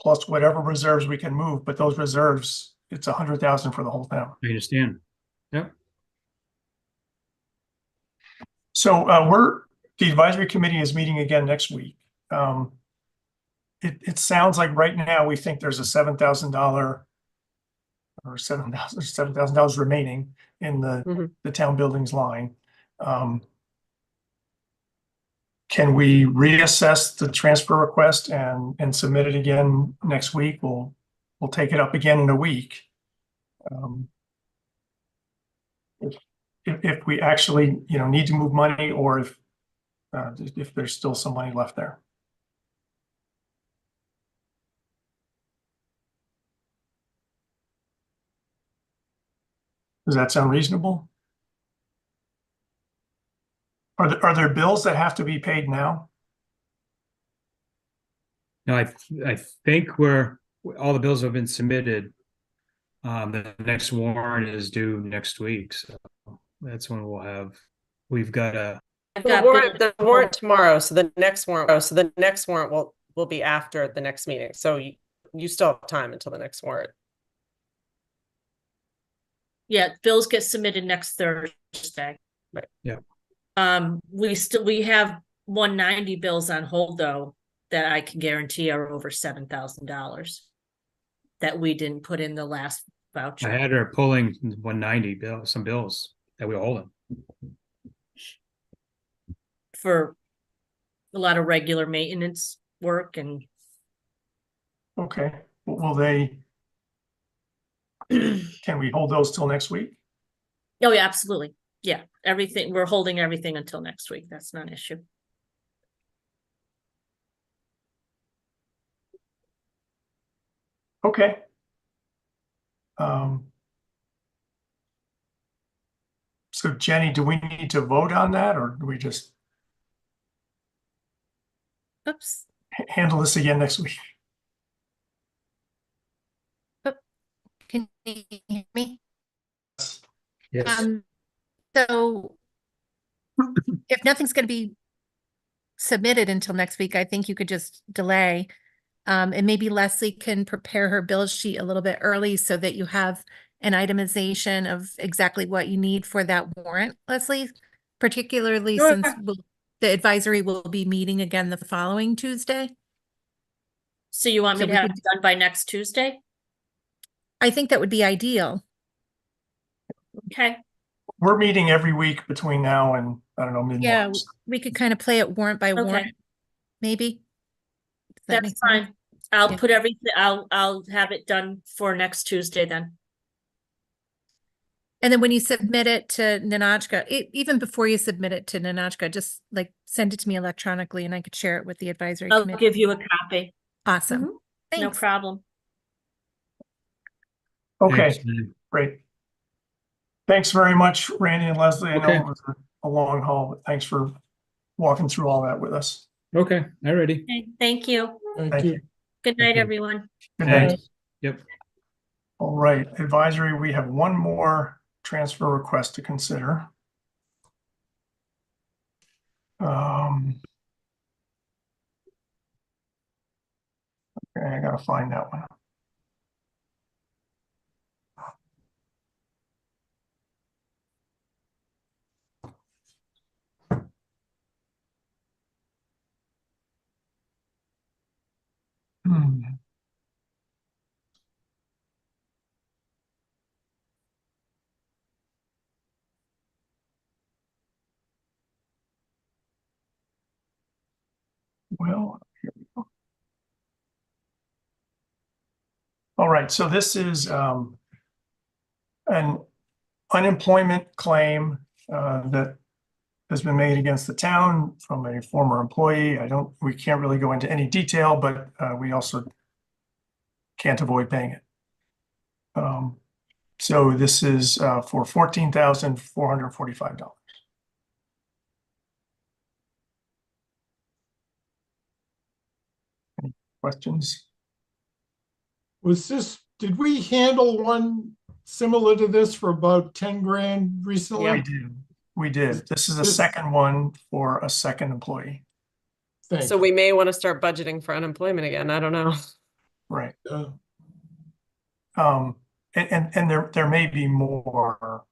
plus whatever reserves we can move, but those reserves, it's 100,000 for the whole town. I understand. Yep. So the advisory committee is meeting again next week. It sounds like right now we think there's a $7,000 or $7,000 remaining in the town buildings line. Can we reassess the transfer request and submit it again next week? We'll take it up again in a week. If we actually, need to move money, or if there's still some money left there. Does that sound reasonable? Are there bills that have to be paid now? No, I think all the bills have been submitted. The next warrant is due next week, so that's when we've got I've The got warrant tomorrow, so the next warrant will be after the next meeting. So you still have time until the next warrant. Yeah, bills get submitted next Thursday. Right. Yeah. We have 190 bills on hold though, that I can guarantee are over $7,000 that we didn't put in the last voucher. I had her pulling 190 some bills that we were holding. For a lot of regular maintenance work and Okay, will they, can we hold those till next week? oh yeah, absolutely. Yeah, we're holding everything until next week. That's not an issue. So Jenny, do we need to vote on that or do we just Oops. handle this again next week? Can you hear me? Yes. So if nothing's going to be submitted until next week, I think you could just delay. And maybe Leslie can prepare her bill sheet a little bit early so that you have an itemization of exactly what you need for that warrant, Leslie, particularly Sure. since the advisory will be meeting again the following Tuesday. So you want me So to we have could- it done by next Tuesday? I think that would be ideal. Okay, We're meeting every week between now and, I don't know, Yeah, mid-March. we could kind of play it warrant by Okay. warrant, maybe. Does that that's make sense? fine. I'll Yeah. put everything, I'll have it done for next Tuesday then. And then when you submit it to Ninotchka, even before you submit it to Ninotchka, just like send it to me electronically and I could share it with the advisory I'll committee. give you a copy. Awesome. Mhm. No Thanks. problem. Okay, Thanks, man. great. Thanks very much, Randy and Leslie. I know Okay. it was a long haul, but thanks for walking through all that with us. Okay, all righty. Okay, thank you. Thank Thank you. you. Good night, you. everyone. Good night. Thanks. Yep. All right, advisory, we have one more transfer request to consider. Okay, I gotta find that one. Hmm. Well, here we go. All right, so this is an unemployment claim that has been made against the town from a former employee. We can't really go into any detail, but we also can't avoid paying it. So this is for $14,445. Any questions? Did we handle one similar to this for about 10 grand recently? We did. We did. This is a This- second one for a second employee. Thank So you. we may want to start budgeting for unemployment again. I don't know. Right. Uh, And there may be more.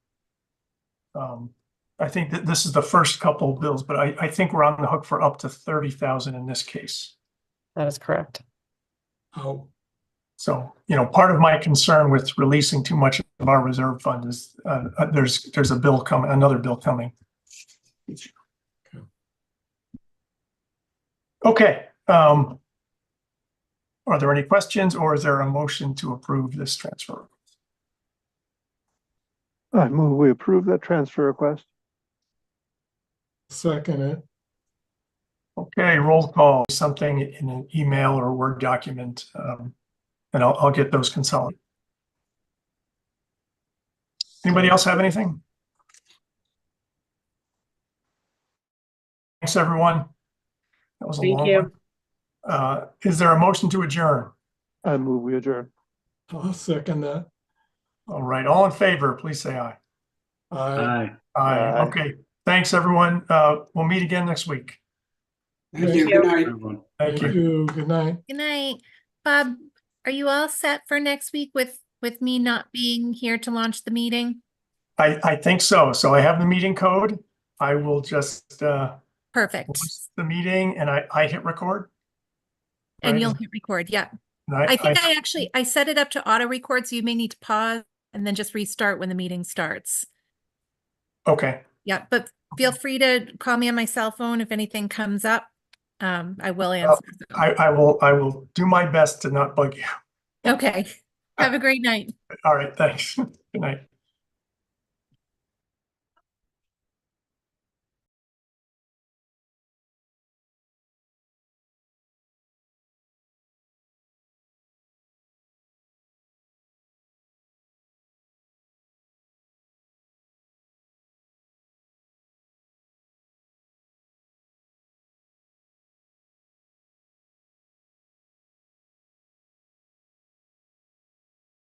I think that this is the first couple of bills, but I think we're on the hook for up to 30,000 in this case. That is correct. Oh, So, part of my concern with releasing too much of our reserve fund is there's a bill coming, another bill coming. Okay. Are there any questions or is there a motion to approve this transfer? I move we approve that transfer request. second it. Okay, roll call, something in an email or Word document, and I'll get those consolidated. Anybody else have anything? Thanks, everyone. That was a Thank long you. one. Is there a motion to adjourn? I move we adjourn. I'll second that. All right, all in favor, please say aye. Aye. Aye. Aye. Okay, thanks, everyone. We'll meet again next week. Thank you. Good night. Everyone. Thank Thank you. you. Good night. Good night. Bob, are you all set for next week with me not being here to launch the meeting? I think so. So I have the meeting code. I will just Perfect. launch the meeting and I hit record. And Right. you'll hit record, yeah. And I think I set it up to auto record, so you may need to pause and then just restart when the meeting starts. Okay, Yeah, but feel free to call me on my cell phone if anything comes up. I will answer. I will do my best to not bug you. Okay. Have a great night. All right, thanks. Good night.